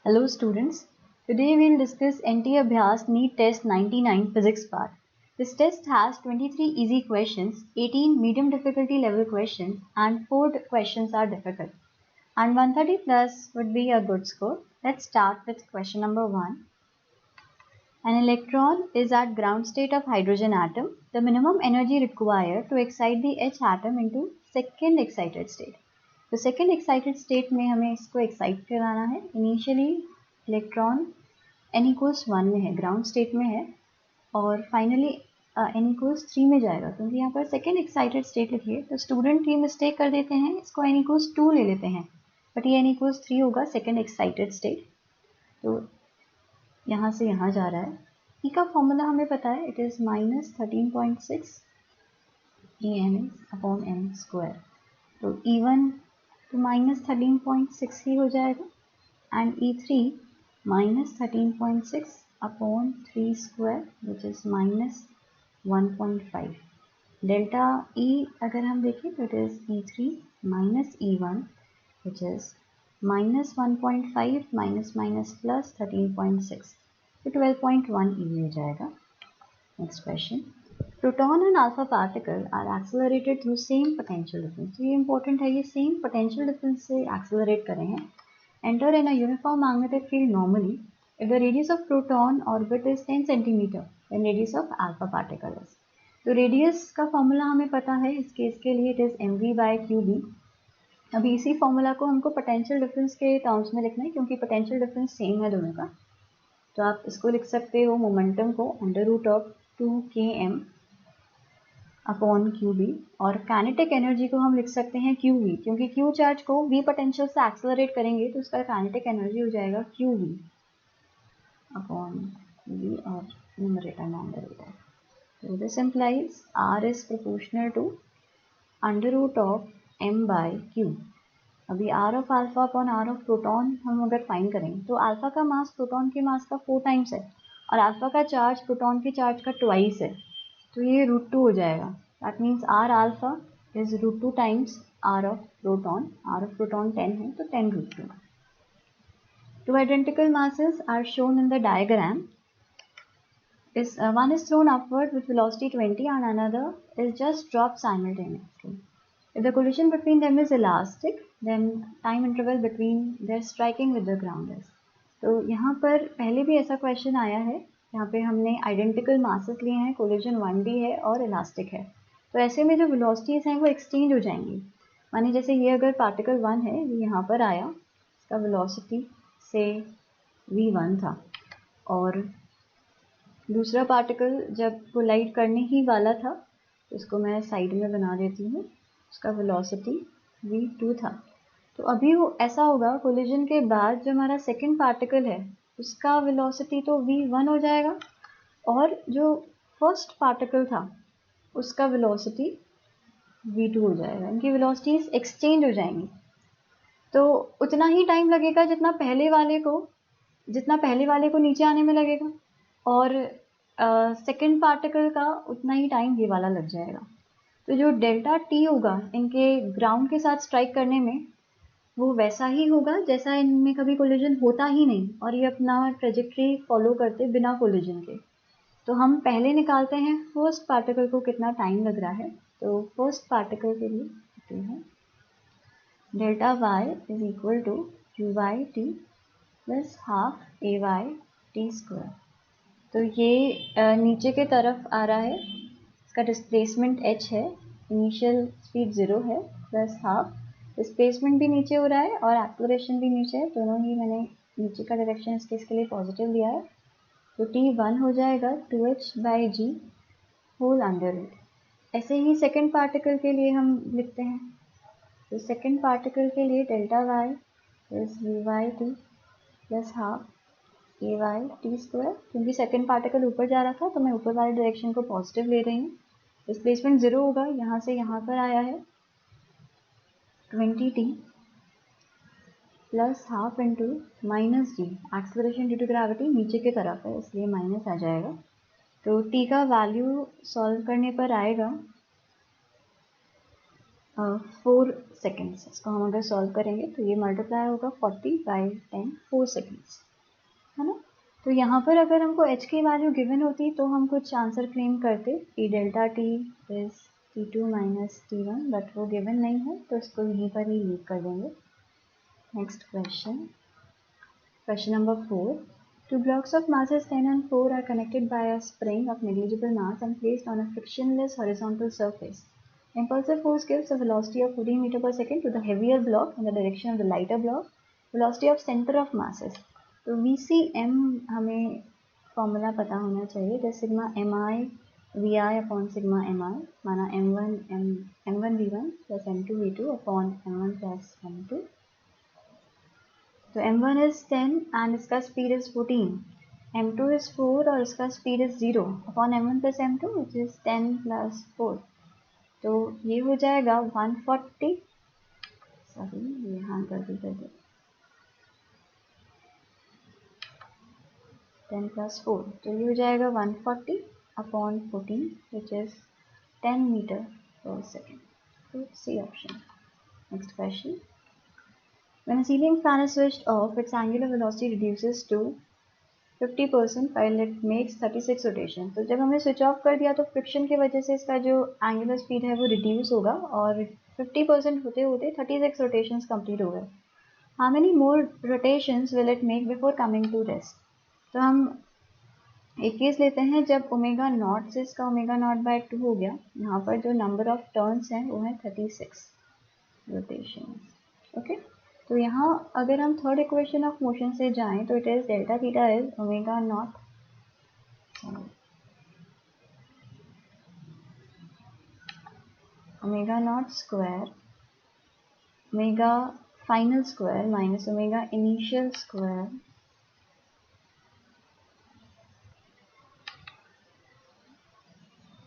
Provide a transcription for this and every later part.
Hello students, today we'll discuss NT Abhyas NEET Test 99 Physics part. This test has 23 easy questions, 18 medium difficulty level questions and 4 questions are difficult. And 130 plus would be a good score. Let's start with question number 1. An electron is at ground state of hydrogen atom. The minimum energy required to excite the H atom into second excited state. तो second excited state में हमें इसको excite कराना है. Initially electron n equals 1 में है, ground state में है और फाइनली n इक्वल्स 3 में जाएगा. क्योंकि यहाँ पर सेकेंड एक्साइटेड स्टेट लिखिए तो स्टूडेंट ये मिस्टेक कर देते हैं, इसको n इक्वल्स 2 ले लेते हैं, बट ये n इक्वल्स 3 होगा सेकेंड एक्साइटेड स्टेट. तो यहाँ से यहाँ जा रहा है. E का फॉर्मूला हमें पता है, इट इज़ -13.6 EmS/m². तो E1 तो -13.6 ही हो जाएगा and E3 -13.6 upon 3 square which is -1.5. Delta E अगर हम देखें तो it is E3 minus E1 which is -1.5 minus plus 13.6 तो 12.1 E हो जाएगा. Next question. Proton and alpha particle are accelerated through same potential difference. ये इंपॉर्टेंट है, ये सेम पोटेंशियल डिफरेंस से एक्सेलरेट कर रहे हैं. Enter in a uniform magnetic field normally if the radius of proton orbit is 10 cm then radius of alpha particle is. तो radius का formula हमें पता है, इस केस के लिए इट इज़ mv/qb. अभी इसी फॉर्मूला को हमको पोटेंशियल डिफरेंस के टर्म्स में लिखना है क्योंकि पोटेंशियल डिफरेंस सेम है दोनों का. तो आप इसको लिख सकते हो मोमेंटम को √2km अपॉन QB और काइनेटिक एनर्जी को हम लिख सकते हैं QV क्योंकि Q चार्ज को V पोटेंशियल से एक्सेलरेट करेंगे तो उसका काइनेटिक एनर्जी हो जाएगा QV अपॉन QV और न्यूमरेटर नॉन डेरिवेटिव. तो this implies R is proportional to √m/q. अभी R of alpha upon R of proton हम अगर फाइंड करें तो अल्फा का मास प्रोटॉन के मास का 4 टाइम्स है और अल्फा का चार्ज प्रोटॉन के चार्ज का ट्वाइस है, तो ये √2 हो जाएगा. That means R alpha is √2 times R of proton. R of proton 10 है तो 10√2. Two identical masses are shown in the diagram. One is thrown upward with velocity 20 and another is just dropped simultaneously. If the collision between them is elastic, then time interval between their striking with the ground is. तो यहाँ पर पहले भी ऐसा question आया है, यहाँ पे हमने आइडेंटिकल मासेस लिए हैं, कोलिजन 1D है और इलास्टिक है. तो ऐसे में जो वेलोसिटीज़ हैं वो एक्सचेंज हो जाएंगी. माने जैसे ये अगर पार्टिकल 1 है, ये यहाँ पर आया, इसका वेलोसिटी से v1 था और दूसरा पार्टिकल जब कोलाइड करने ही वाला था, इसको मैं साइड में बना देती हूँ, उसका वेलोसिटी v2 था. तो अभी वो ऐसा होगा, कोलिजन के बाद जो हमारा सेकंड पार्टिकल है उसका वेलोसिटी तो v1 हो जाएगा और जो फर्स्ट पार्टिकल था उसका वेलोसिटी v2 हो जाएगा. इनकी वेलोसिटीज एक्सचेंज हो जाएंगी. तो उतना ही टाइम लगेगा जितना पहले वाले को नीचे आने में लगेगा और सेकंड पार्टिकल का उतना ही टाइम ये वाला लग जाएगा. तो जो डेल्टा टी होगा इनके ग्राउंड के साथ स्ट्राइक करने में वो वैसा ही होगा जैसा इनमें कभी कोलिजन होता ही नहीं और ये अपना ट्रेजेक्ट्री फॉलो करते बिना कोलिजन के. तो हम पहले निकालते हैं फर्स्ट पार्टिकल को कितना टाइम लग रहा है. तो फर्स्ट पार्टिकल के लिए कहते हैं delta y is equal to qy/t plus half ay/t². तो ये नीचे के तरफ आ रहा है, इसका डिस्प्लेसमेंट h है, इनिशियल स्पीड 0 है, प्लस हाफ डिस्प्लेसमेंट भी नीचे हो रहा है और एक्सेलरेशन भी नीचे है. दोनों ही मैंने नीचे का डायरेक्शन इसके लिए पॉजिटिव लिया है. तो t1 हो जाएगा 2h/g होल अंडर रूट. ऐसे ही सेकेंड पार्टिकल के लिए हम लिखते हैं. तो सेकेंड पार्टिकल के लिए delta y is vy/t plus half ay/t². क्योंकि सेकेंड पार्टिकल ऊपर जा रहा था तो मैं ऊपर वाले डायरेक्शन को पॉजिटिव ले रही हूँ. डिस्प्लेसमेंट 0 होगा, यहाँ से यहाँ पर आया है 20t plus half into minus g. Acceleration due to gravity नीचे की तरफ है इसलिए माइनस आ जाएगा. तो t का वैल्यू सॉल्व करने पर आएगा 4 सेकेंड्स। इसको हम अगर सॉल्व करेंगे तो ये मल्टीप्लाई होगा 40/10 4 सेकेंड्स, है ना। तो यहाँ पर अगर हमको h की वैल्यू गिवन होती तो हम कुछ आंसर क्लेम करते कि delta t is t2 minus t1, but वो गिवन नहीं है तो इसको यहीं पर ही लीव कर देंगे। Next question, question number 4. Two blocks of masses 10 and 4 are connected by a spring of negligible mass and placed on a frictionless horizontal surface. Impulsive force gives a velocity of 14 meter per second to the heavier block in the direction of the lighter block. Velocity of center of masses. तो VCM हमें formula पता होना चाहिए, that sigma mi vi upon sigma mi, माना m1 v1 plus m2 v2 upon m1 plus m2। तो m1 is 10 and इसका speed is 14, m2 is 4 और इसका speed is 0 upon m1 plus m2 which is 10 plus 4। तो ये हो जाएगा 140, sorry ये हाँ गलती कर दे, 10 प्लस 4, तो ये हो जाएगा 140 अपॉन 14 विच इज 10 मीटर पर सेकेंड। तो C option. Next question, when a ceiling fan is switched off, its angular velocity reduces to 50% while it makes 36 rotation. तो जब हमने स्विच ऑफ कर दिया तो फ्रिक्शन की वजह से इसका जो एंगुलर स्पीड है वो रिड्यूस होगा और 50% होते होते 36 रोटेशंस कंप्लीट हो गए। How many more rotations will it make before coming to rest. तो हम एक केस लेते हैं जब ओमेगा नॉट से इसका ओमेगा नॉट बाय 2 हो गया, यहाँ पर जो नंबर ऑफ टर्न्स हैं वो है 36 रोटेशन। ओके, तो यहाँ अगर हम थर्ड इक्वेशन ऑफ मोशन से जाएं तो it is delta theta is omega naught square omega final square minus omega initial square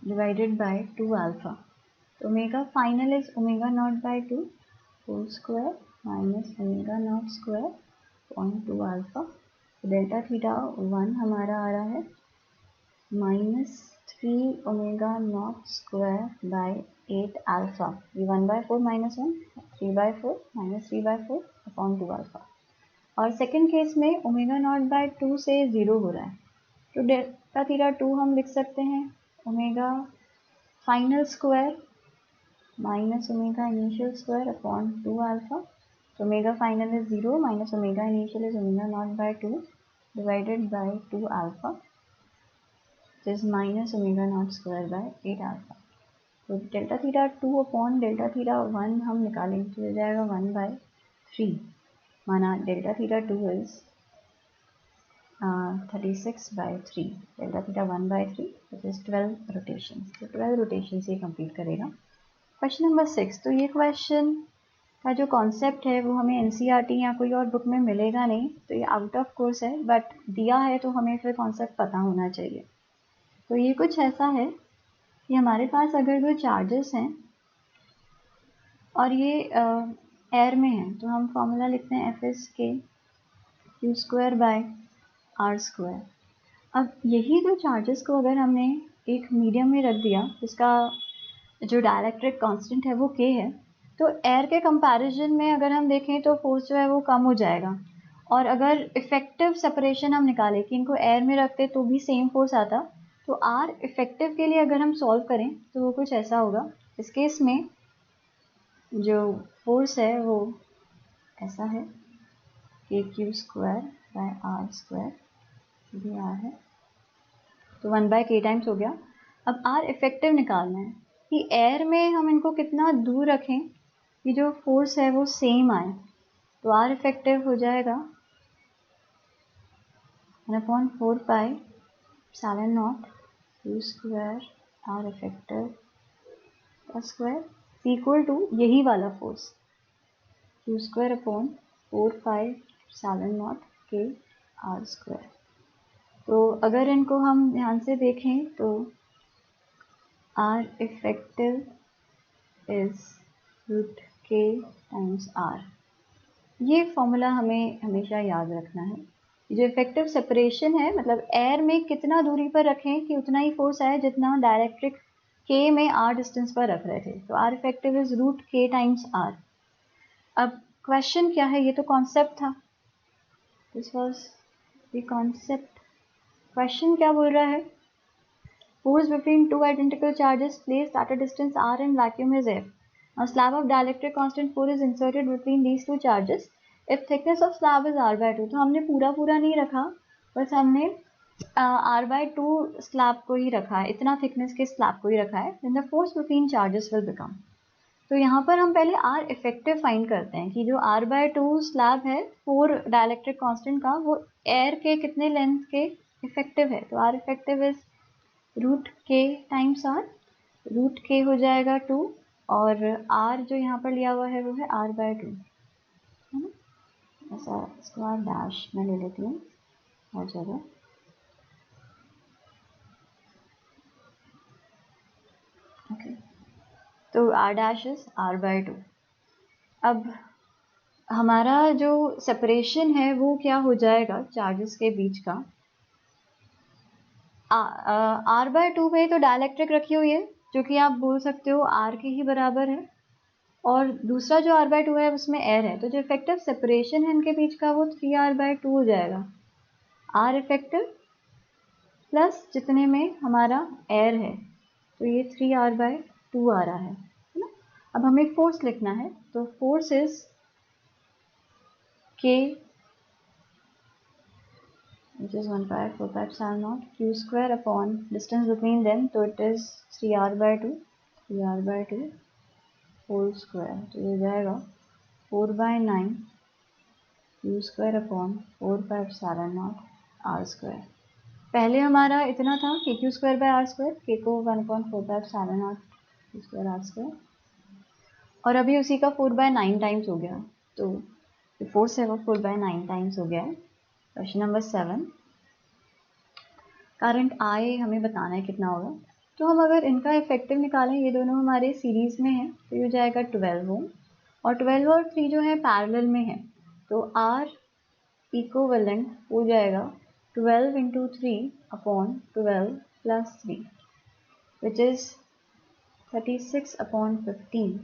divided by 2 alpha. तो omega final is omega naught by 2 whole square minus omega naught square 0.2 alpha. Delta theta 1 हमारा आ रहा है -3 omega naught square by 8 alpha. ये 1/4 minus 1 3/4 minus 3/4 upon 2 alpha. और second case में omega naught by 2 से 0 हो रहा है, तो डेल्टा थीटा 2 हम लिख सकते हैं omega final square minus omega initial square upon 2 alpha. तो omega final is 0 minus omega initial is omega naught by 2 divided by 2 alpha, which is minus omega naught square by 8 alpha। तो delta theta 2 upon delta theta 1 हम निकालेंगे तो हो जाएगा 1/3, माना delta theta 2 is 36/3, delta theta 1/3 which is 12 rotation. तो 12 rotation से complete करेगा। क्वेश्चन नंबर 6, तो ये क्वेश्चन का जो कॉन्सेप्ट है वो हमें एनसीईआरटी या कोई और बुक में मिलेगा नहीं, तो ये आउट ऑफ कोर्स है, बट दिया है तो हमें फिर कॉन्सेप्ट पता होना चाहिए। तो ये कुछ ऐसा है कि हमारे पास अगर दो चार्जेस हैं और ये एयर में है, तो हम फॉर्मूला लिखते हैं F(k) Q²/r²। अब यही दो चार्जेस को अगर हमने एक मीडियम में रख दिया जिसका जो डायलेक्ट्रिक कांस्टेंट है वो k है, तो एयर के कंपैरिजन में अगर हम देखें तो फोर्स जो है वो कम हो जाएगा। और अगर इफेक्टिव सेपरेशन हम निकालें कि इनको एयर में रखते तो भी सेम फोर्स आता, तो आर इफेक्टिव के लिए अगर हम सॉल्व करें तो वो कुछ ऐसा होगा। इस केस में जो फोर्स है वो ऐसा है कि Q²/r², भी आर है तो 1/k टाइम्स हो गया। अब आर इफेक्टिव निकालना है कि एयर में हम इनको कितना दूर रखें कि जो फोर्स है वो सेम आए। तो आर इफेक्टिव हो जाएगा 1/4πε0 Q²R इफेक्टिव का स्क्वायर इक्वल टू यही वाला फोर्स Q²/4πε0 के R²। तो अगर इनको हम ध्यान से देखें तो R effective is √k times R। ये फॉर्मूला हमें हमेशा याद रखना है। जो इफेक्टिव सेपरेशन है मतलब एयर में कितना दूरी पर रखें कि उतना ही फोर्स आए जितना डायलेक्ट्रिक K में R डिस्टेंस पर रख रहे थे, तो R effective is root K times R। अब क्वेश्चन क्या है, ये तो कॉन्सेप्ट था, this was the concept. Question क्या बोल रहा है, force between two identical charges placed at a distance r in vacuum is F. A slab of dielectric constant 4 is inserted between these two charges if thickness of slab is r/2। तो हमने पूरा नहीं रखा, बस हमने r/2 slab को ही रखा है, इतना थिकनेस के स्लैब को ही रखा है। then the force between charges will become। तो यहाँ पर हम पहले R इफेक्टिव फाइंड करते हैं कि जो r/2 स्लैब है 4 डाइलेक्ट्रिक कांस्टेंट का, वो एयर के कितने लेंथ के इफेक्टिव है। तो R effective is root K times R, root K हो जाएगा 2 और R जो यहाँ पर लिया हुआ है वो है r/2, है ना। ऐसा इसको R डैश में ले लेती हूँ हर जगह। ओके, तो R डैश इज r/2। अब हमारा जो सेपरेशन है वो क्या हो जाएगा चार्जेस के बीच का, r/2 में तो डाइलेक्ट्रिक रखी हुई है जो कि आप बोल सकते हो R के ही बराबर है, और दूसरा जो r/2 है उसमें एयर है, तो जो इफेक्टिव सेपरेशन है इनके बीच का वो 3r/2 हो जाएगा। R इफेक्टिव प्लस जितने में हमारा एयर है, तो ये 3r/2 आ रहा है ना। अब हमें फोर्स लिखना है, तो force is K which is 1/4π0 q square upon distance between them, तो it is 3r/2 whole square, तो ये जाएगा 4/9 q square upon 4π0 r square। पहले हमारा इतना था कि q square by r square, k को 1/4π0 q square r square, और अभी उसी का 4/9 टाइम्स हो गया, तो जो फोर्स है वो 4/9 टाइम्स हो गया है। क्वेश्चन नंबर 7, करंट I हमें बताना है कितना होगा। तो हम अगर इनका इफेक्टिव निकालें, ये दोनों हमारे सीरीज में है, तो ये हो जाएगा 12 ओम, और 12 और 3 जो है पैरेलल में है, तो R इक्विवेलेंट हो जाएगा 12 into 3 upon 12 plus 3 which is 36 upon 15,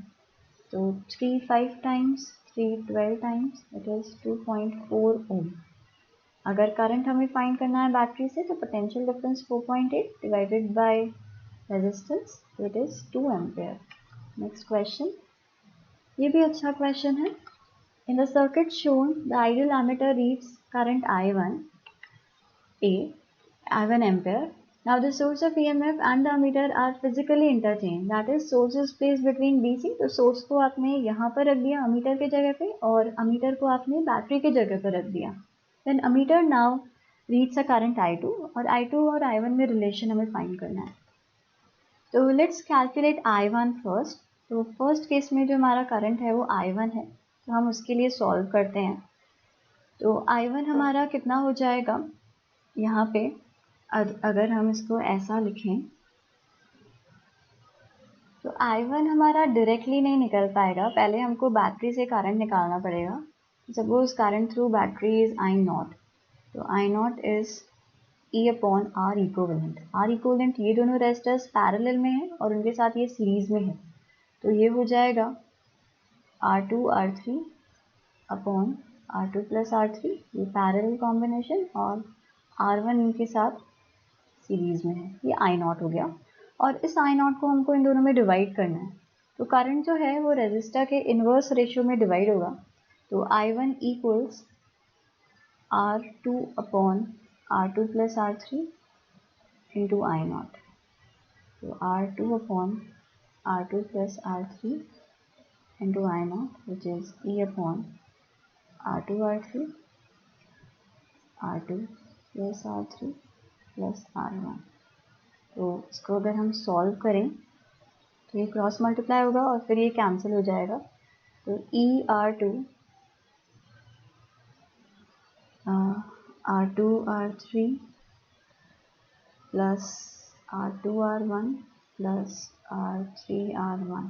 तो 3 5 times 3 12 times it is 2.4 ohm. अगर करंट हमें फाइंड करना है बैटरी से, तो potential difference 4.8 divided by resistance, it is 2 ampere. Next question, ये भी अच्छा क्वेश्चन है। In the circuit shown the ideal ammeter reads current I1 ampere. Now the source of EMF and the ammeter are physically interchanged. That is, source is placed between DC. तो source को आपने यहाँ पर रख दिया ammeter के जगह पे, और अमीटर को आपने बैटरी के जगह पर रख दिया। Then ammeter now reads a current I2, और I2 और I1 में रिलेशन हमें फाइंड करना है। तो लेट्स कैलकुलेट I1 फर्स्ट। तो फर्स्ट केस में जो हमारा करंट है वो I1 है, तो हम उसके लिए सॉल्व करते हैं। तो I1 हमारा कितना हो जाएगा, यहाँ पे अगर हम इसको ऐसा लिखें, तो I1 हमारा डायरेक्टली नहीं निकल पाएगा, पहले हमको बैटरी से करंट निकालना पड़ेगा। Suppose current through battery is I0, तो I0 is E upon R equivalent. R equivalent ये दोनों रेजिस्टर्स पैरेलल में है और उनके साथ ये सीरीज में है, तो ये हो जाएगा R2 R3 upon R2 plus R3, ये पैरेलल कॉम्बिनेशन, और R1 इनके साथ सीरीज में है, ये I0 हो गया। और इस I0 को हमको इन दोनों में डिवाइड करना है, तो करंट जो है वो रेजिस्टर के इन्वर्स रेशियो में डिवाइड होगा। तो I1 equals R2 upon R2 plus R3 into I0, तो R2 upon R2 plus R3 into I0 which is E upon R2 R3 R2 plus R3 plus R1। तो इसको अगर हम solve करें तो ये क्रॉस मल्टीप्लाई होगा और फिर ये कैंसिल हो जाएगा, तो R2 R3 plus R2 R1 plus R3 R1,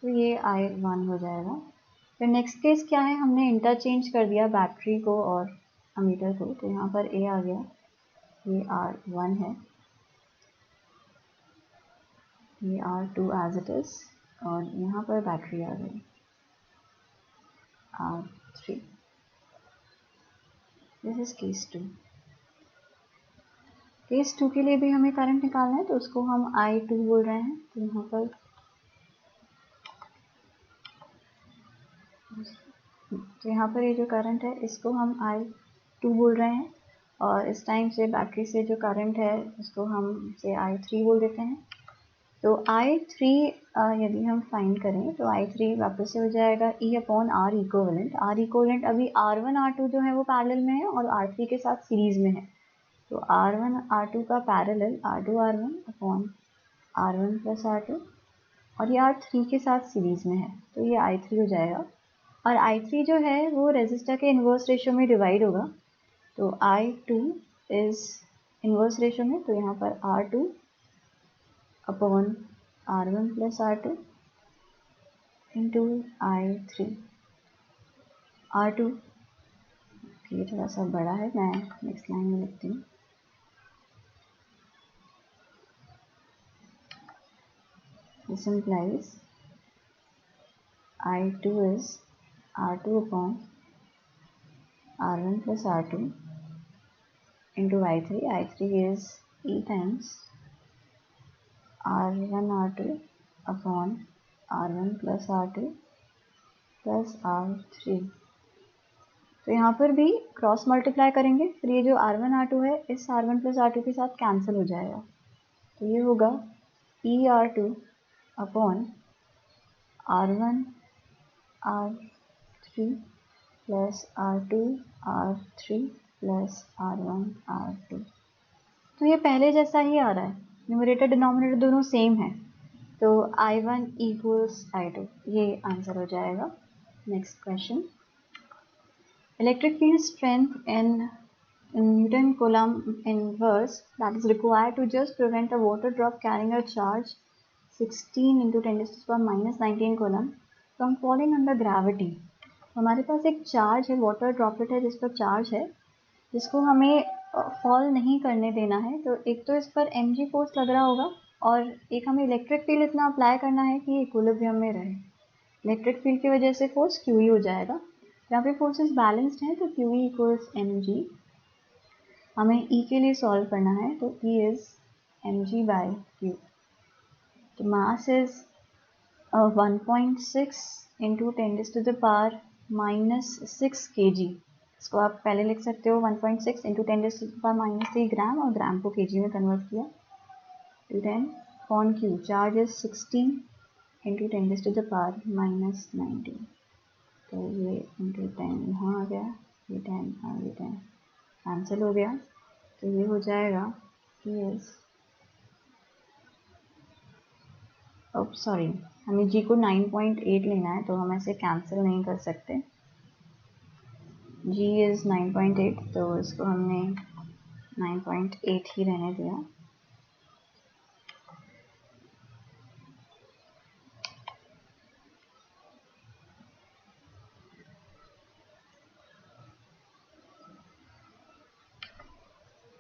तो ये I1 हो जाएगा। फिर नेक्स्ट केस क्या है, हमने इंटरचेंज कर दिया बैटरी को और अमीटर को, तो यहाँ पर A आ गया, ये R1 है, ये R2 एज इट इज, और यहाँ पर बैटरी आ गई R3। This is case 2। Case 2 के लिए भी हमें करंट निकालना है, तो उसको हम I2 बोल रहे हैं। तो यहाँ पर ये जो करंट है इसको हम I2 बोल रहे हैं, और इस टाइम से बैटरी से जो करंट है उसको हम से I3 बोल देते हैं। तो I3 यदि हम फाइंड करें तो I3 वापस से हो जाएगा E upon R equivalent. R equivalent अभी R1 R2 जो है वो पैरेलल में है और R3 के साथ सीरीज में है। तो R1 R2 का parallel R2 R1 upon R1 plus R2, और ये R3 के साथ सीरीज में है, तो ये I3 हो जाएगा। और I3 जो है वो रेजिस्टर के इन्वर्स रेशियो में डिवाइड होगा, तो I2 इज इन्वर्स रेशियो में, तो यहाँ पर R2 upon R1 plus R2 into I3। R2 ये थोड़ा सा बड़ा है, मैं नेक्स्ट लाइन में लिखती हूँ। This implies I2 is R2 upon R1 plus R2 into I3. I3 is E times R1 R2 upon R1 plus R2 plus R3। तो यहाँ पर भी क्रॉस मल्टीप्लाई करेंगे, फिर ये जो R1 R2 है इस R1 प्लस R2 के साथ कैंसिल हो जाएगा, तो ये होगा E R2 upon R1 R3 plus R2 R3 plus R1 R2। तो ये पहले जैसा ही आ रहा है, न्यूमरेटर डिनोमिनेटर दोनों सेम है, तो I1 इक्वल्स I2, ये आंसर हो जाएगा। Next question, electric field strength in Newton Coulomb inverse that is required to just prevent a water drop carrying a charge 16 into 10 to the power minus 19 coulomb from falling under gravity। हमारे पास एक charge है, water droplet है जिस पर charge है, जिसको हमें fall नहीं करने देना है। तो एक तो इस पर mg फोर्स लग रहा होगा, और एक हमें इलेक्ट्रिक फील्ड इतना अप्लाई करना है कि इक्विलिब्रियम में रहे। इलेक्ट्रिक फील्ड की वजह से फोर्स QE हो जाएगा। यहाँ पे फोर्सेस बैलेंस्ड हैं, तो QE इक्वल्स mg। हमें E के लिए सॉल्व करना है, तो E is mg by q। तो mass is 1.6 into 10 to the power minus 6 kg। इसको आप पहले लिख सकते हो 1.6 into 10 to the power minus 3 gram, और ग्राम को kg में कन्वर्ट किया to 10 upon q। Charge is 16 into 10 to the power minus 19, तो ये इंटू 10 यहाँ आ गया, ये 10 और ये 10 कैंसिल हो गया, तो ये हो जाएगा सॉरी, हमें जी को 9.8 लेना है, तो हम ऐसे कैंसिल नहीं कर सकते। जी इज़ 9.8, तो इसको हमने 9.8 ही रहने दिया।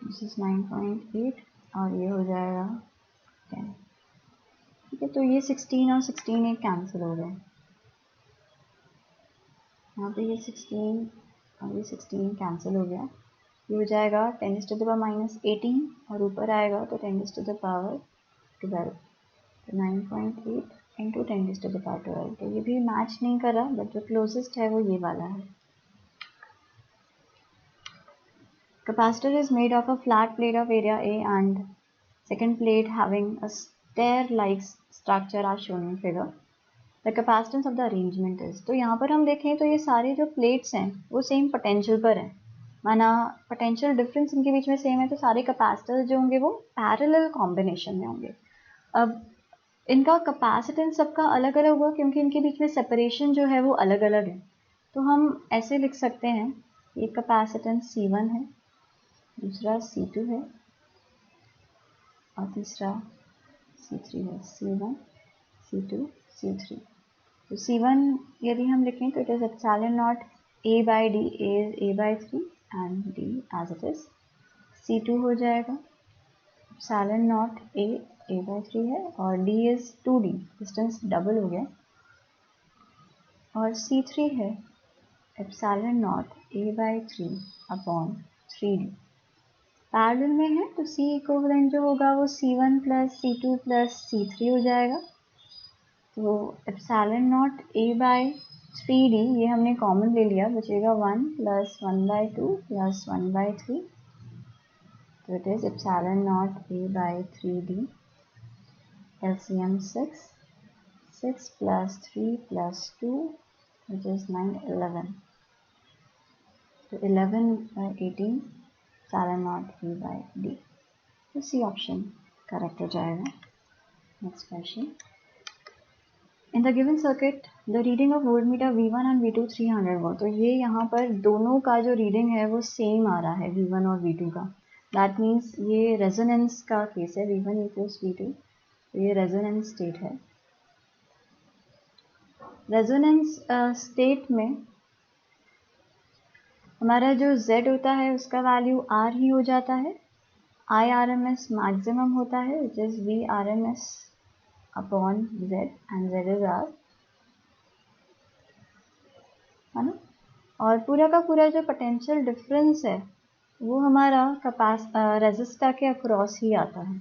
दिस इज 9.8 और ये हो जाएगा 10। ठीक है, तो ये 16 और 16 एक कैंसिल हो गए। यहाँ पे ये 16 और ये 16 कैंसिल हो गया, ये हो जाएगा 10 टू द पावर माइनस 18, और ऊपर आएगा तो 10 टू द पावर 12। तो 9.8 इंटू 10 टू द पावर 12, तो ये भी मैच नहीं कर रहा, बट जो क्लोजेस्ट है वो ये वाला है। Capacitor is made of a flat plate of area A and second plate having a stair-like structure as shown in figure. The capacitance of the arrangement is, तो यहाँ पर हम देखें तो ये सारे जो प्लेट्स हैं वो सेम पोटेंशियल पर हैं, माना पोटेंशियल डिफरेंस इनके बीच में सेम है, तो सारे कैपेसिटर्स जो होंगे वो पैरेलल कॉम्बिनेशन में होंगे। अब इनका कैपेसिटेंस सबका अलग अलग हुआ क्योंकि इनके बीच में सेपरेशन जो है वो अलग अलग है। तो हम ऐसे लिख सकते हैं, एक कैपेसिटेंस C1 है, दूसरा C2 है, और तीसरा C3 है। C1 C2 C3। तो C1 यदि हम लिखें तो it is epsilon not A by D, A is A by 3 and D as it is. C2 हो जाएगा एप्सिलॉन नॉट a बाई 3 है और d is 2d, distance double हो गया, और c3 है epsilon not a by 3 upon 3d। Parallel में है तो c इक्विवेलेंट जो होगा वो c1 plus c2 plus c3 हो जाएगा। तो epsilon not a by 3d ये हमने कॉमन ले लिया, बचेगा 1 प्लस 1 बाई 2 प्लस 1 बाई 3। तो it is epsilon not a by 3d, LCM 6 plus 3 plus 2 which is 9, 11। तो 11 by 18 epsilon not a by d। तो सी ऑप्शन करेक्ट हो जाएगा। Next question, in the given circuit the reading of voltmeter V1 and V2 300 volt. तो ये यहाँ पर दोनों का जो रीडिंग है वो सेम आ रहा है V1 और V2 का। दैट मीन्स ये रेजोनेंस का केस है, V1 इक्वल्स V2, तो ये रेजोनेंस स्टेट है। रेजोनेंस स्टेट में हमारा जो Z होता है उसका वैल्यू R ही हो जाता है, IRMS मैक्सिमम होता है which is VRMS upon Z and Z is R, है ना। और पूरा का पूरा जो पोटेंशियल डिफरेंस है वो हमारा रेजिस्टर के अक्रॉस ही आता है,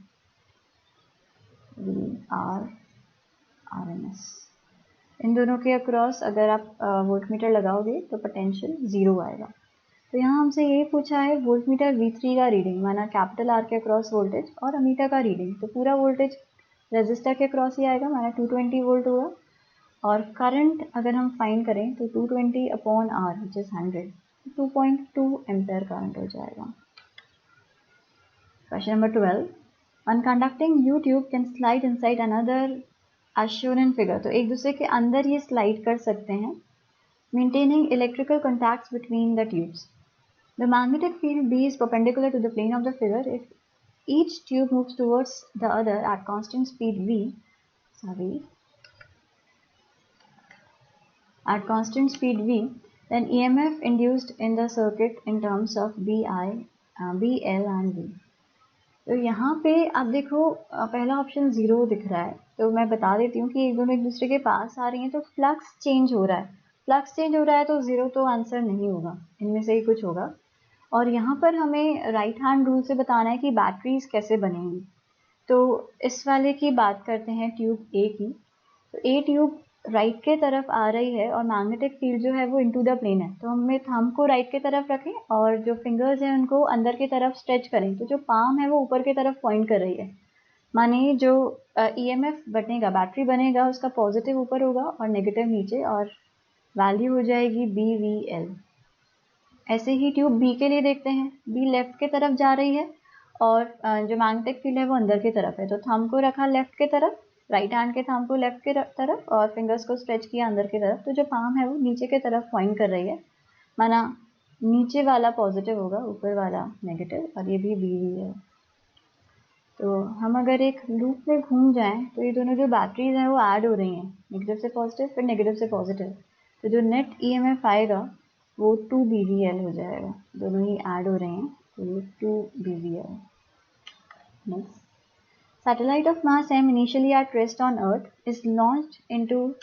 VRRMS। इन दोनों के अक्रॉस अगर आप वोल्टमीटर लगाओगे तो पोटेंशियल ज़ीरो आएगा। तो यहाँ हमसे ये पूछा है वोल्टमीटर V3 का रीडिंग, माना कैपिटल R के अक्रॉस वोल्टेज, और अमीटर का रीडिंग, तो पूरा वोल्टेज रेजिस्टर के अक्रॉस ही आएगा, माना 220 वोल्ट होगा। और करंट अगर हम फाइंड करें तो 220 upon R which is 100, 2.2 ampere current हो जाएगा। Question number 12, one conducting U tube can slide inside another as shown in figure. तो एक दूसरे के अंदर ये स्लाइड कर सकते हैं, maintaining electrical contacts between the tubes. The magnetic field B is perpendicular to the plane of the figure if each tube moves towards the other at constant speed v, at constant speed v, then EMF induced in the circuit in terms of BI, BL and V। तो यहाँ पे आप देखो पहला option zero दिख रहा है, तो मैं बता देती हूँ कि एक दोनों एक दूसरे के पास आ रही हैं तो फ्लक्स चेंज हो रहा है, फ्लक्स चेंज हो रहा है तो ज़ीरो तो आंसर नहीं होगा, इनमें से ही कुछ होगा। और यहाँ पर हमें राइट हैंड रूल से बताना है कि बैटरीज कैसे बनेंगी। तो इस वाले की बात करते हैं ट्यूब ए की। तो ए ट्यूब राइट के तरफ आ रही है और मैग्नेटिक फील्ड जो है वो इनटू द प्लेन है, तो हमें थंब को राइट के तरफ रखें और जो फिंगर्स हैं उनको अंदर की तरफ स्ट्रेच करें, तो जो पाम है वो ऊपर की तरफ पॉइंट कर रही है, माने जो EMF बनेगा, बैटरी बनेगा, उसका पॉजिटिव ऊपर होगा और नेगेटिव नीचे, और वैल्यू हो जाएगी BVL। ऐसे ही ट्यूब बी के लिए देखते हैं, बी लेफ्ट के तरफ जा रही है और जो मैग्नेटिक फील्ड है वो अंदर की तरफ है, तो थंब को रखा लेफ्ट के तरफ, राइट हैंड के थंब को लेफ्ट के तरफ और फिंगर्स को स्ट्रेच किया अंदर की तरफ, तो जो पाम है वो नीचे के तरफ पॉइंट कर रही है, माना नीचे वाला पॉजिटिव होगा, ऊपर वाला नेगेटिव, और ये भी BV है। तो हम अगर एक लूप में घूम जाएं तो ये दोनों जो बैटरीज हैं वो ऐड हो रही हैं, नेगेटिव से पॉजिटिव फिर नेगेटिव से पॉजिटिव, तो जो नेट EMF आएगा वो 2 BVL हो जाएगा, दोनों ही ऐड हो रहे हैं तो ये 2 BVL। Next, satellite of mass m initially at rest on earth is launched into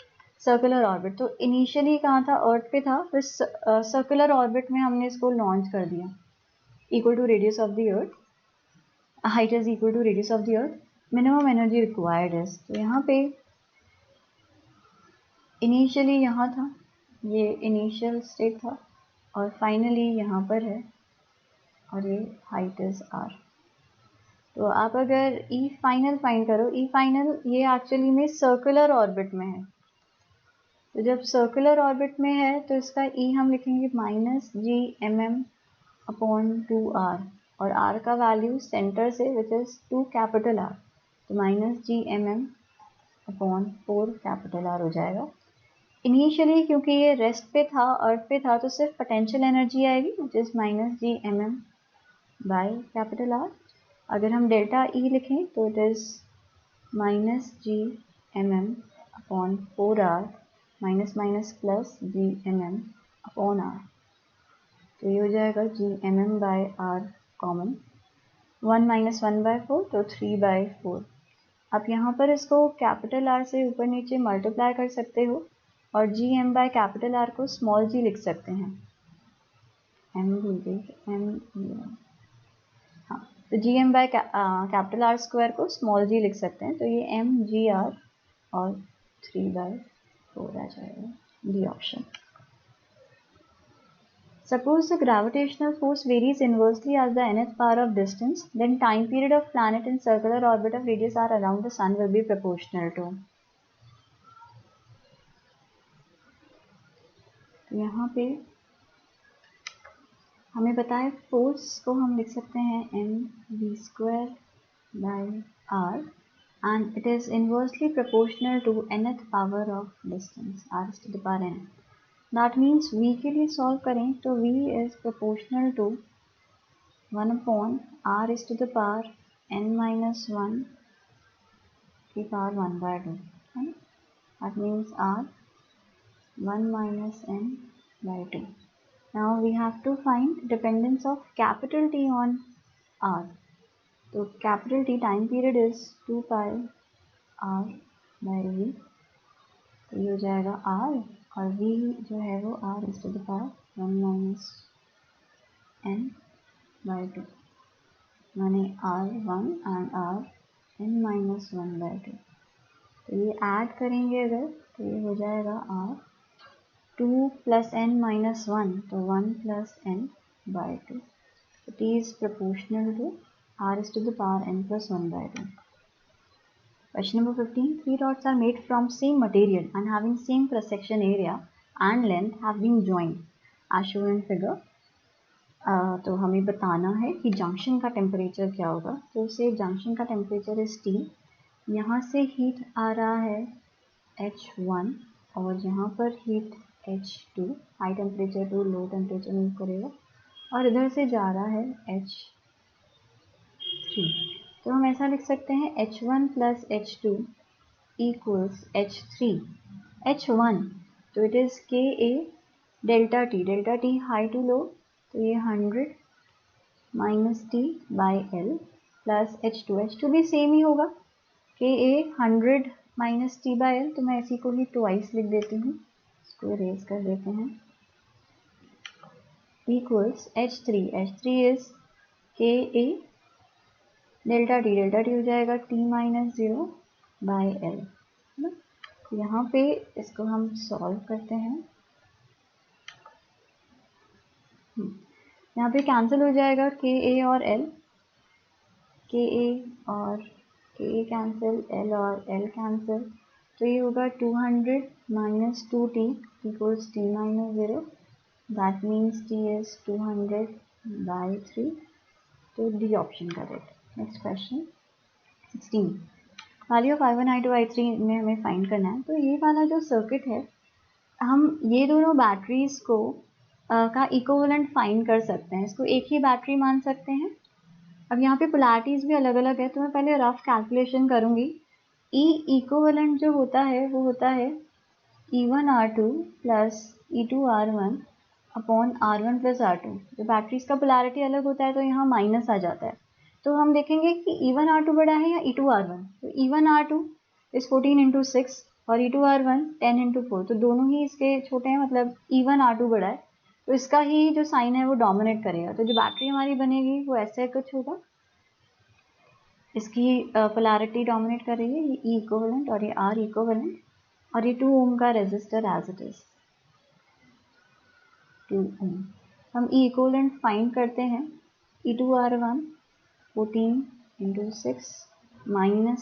circular orbit. तो इनिशियली कहाँ था, अर्थ पे था, फिर सर्कुलर ऑर्बिट में हमने इसको लॉन्च कर दिया, equal to radius of the earth, height is equal to radius of the earth, minimum energy required is। तो यहाँ पे इनिशियली यहाँ था, ये इनिशियल स्टेट था, और फाइनली यहाँ पर है, और ये हाइट इज r। तो आप अगर E फाइनल फाइंड करो, E फाइनल ये एक्चुअली में सर्कुलर ऑर्बिट में है, तो जब सर्कुलर ऑर्बिट में है तो इसका E हम लिखेंगे -Gmm अपॉन 2r, और r का वैल्यू सेंटर से विच इज़ 2 कैपिटल R, तो -Gmm अपॉन 4 कैपिटल R हो जाएगा। इनिशियली क्योंकि ये रेस्ट पे था, अर्थ पे था, तो सिर्फ पोटेंशियल एनर्जी आएगी which is -Gmm by capital R। अगर हम डेल्टा E लिखें तो it is -Gmm upon 4r minus minus plus Gmm upon R, तो ये हो जाएगा Gmm by R common, 1 minus 1/4 तो 3/4। आप यहाँ पर इसको कैपिटल आर से ऊपर नीचे मल्टीप्लाई कर सकते हो और G M by capital R को स्मॉल जी लिख सकते हैं। एम भूल गई, एम, हाँ, तो G M by capital R square को स्मॉल जी लिख सकते हैं, तो ये एम जी आर और 3/4 आ जाएगा, D option. Suppose the gravitational force varies inversely as the nth power of distance, then time period of planet in circular orbit of radius r around the sun will be proportional to. तो यहाँ पे हमें पता है force को हम लिख सकते हैं mv² by r and it is inversely proportional to nth power of distance, r is to the power n. That means v के लिए सॉल्व करें तो v is proportional to 1 upon r is to the power n minus 1 की power 1/2 है ना। That means r 1 minus n by 2. Now we have to find dependence of capital T on r. तो capital T time period is 2 pi r by v, तो ये हो जाएगा r और v जो है वो r is to the power 1 minus n by 2 माने r1 and r n minus 1 by 2। तो ये ऐड करेंगे अगर तो ये हो जाएगा r 2 plus n minus 1 तो 1 plus n by 2। So t is proportional to r is to the power n plus 1 by 2। Question number 15. Three rods are made from same material and having same cross section area and length have been joined as shown in figure. तो हमें बताना है कि junction का temperature क्या होगा। तो से जंक्शन का टेम्परेचर इज T, यहाँ से हीट आ रहा है H1 और यहाँ पर heat H2, high temperature to low temperature move करेगा और इधर से जा रहा है H3। तो हम ऐसा लिख सकते हैं H1 plus H2 equals H3। H1 तो it is KA delta T, delta T high to low तो ये 100 minus T by L plus H2 भी सेम ही होगा, KA 100 minus T by L, तो मैं इसी को ही ट्वाइस लिख देती हूँ, इसको इरेज कर देते हैं, equals H3 is KA delta T हो जाएगा T माइनस 0 बाई L। यहाँ पे इसको हम सॉल्व करते हैं, यहाँ पे कैंसिल हो जाएगा KA और L, KA और KA कैंसिल, L और L कैंसिल, तो ये होगा 200 minus 2T equals T minus 0, that means T is 200 by 3, तो D option correct. Next question 16, value of I1 I2 I3 में हमें फाइंड करना है। तो ये वाला जो सर्किट है, हम ये दोनों बैटरीज को का इक्विवेलेंट फाइंड कर सकते हैं, इसको एक ही बैटरी मान सकते हैं। अब यहाँ पे पोलैरिटीज भी अलग अलग है, तो मैं पहले रफ कैलकुलेशन करूँगी। ई इक्विवेलेंट जो होता है वो होता है E1R2 plus E2R1 upon R1 plus R2। जो बैटरीज का पोलैरिटी अलग होता है तो यहाँ माइनस आ जाता है, तो हम देखेंगे कि E1R2 बड़ा है या E2R1। तो E1R2 इज 14 × 6 और E2R1 10 × 4, तो दोनों ही इसके छोटे हैं, मतलब E1R2 बड़ा है, तो इसका ही जो साइन है वो डोमिनेट करेगा। तो जो बैटरी हमारी बनेगी वो ऐसे कुछ होगा, इसकी पोलैरिटी डोमिनेट कर रही है, ये E इक्विवेलेंट और ये R इक्विवेलेंट, और ये 2 ओम का रेजिस्टर एज इट इज 2 ओम। हम E इक्विवेलेंट फाइंड करते हैं, E2R1 14 × 6 माइनस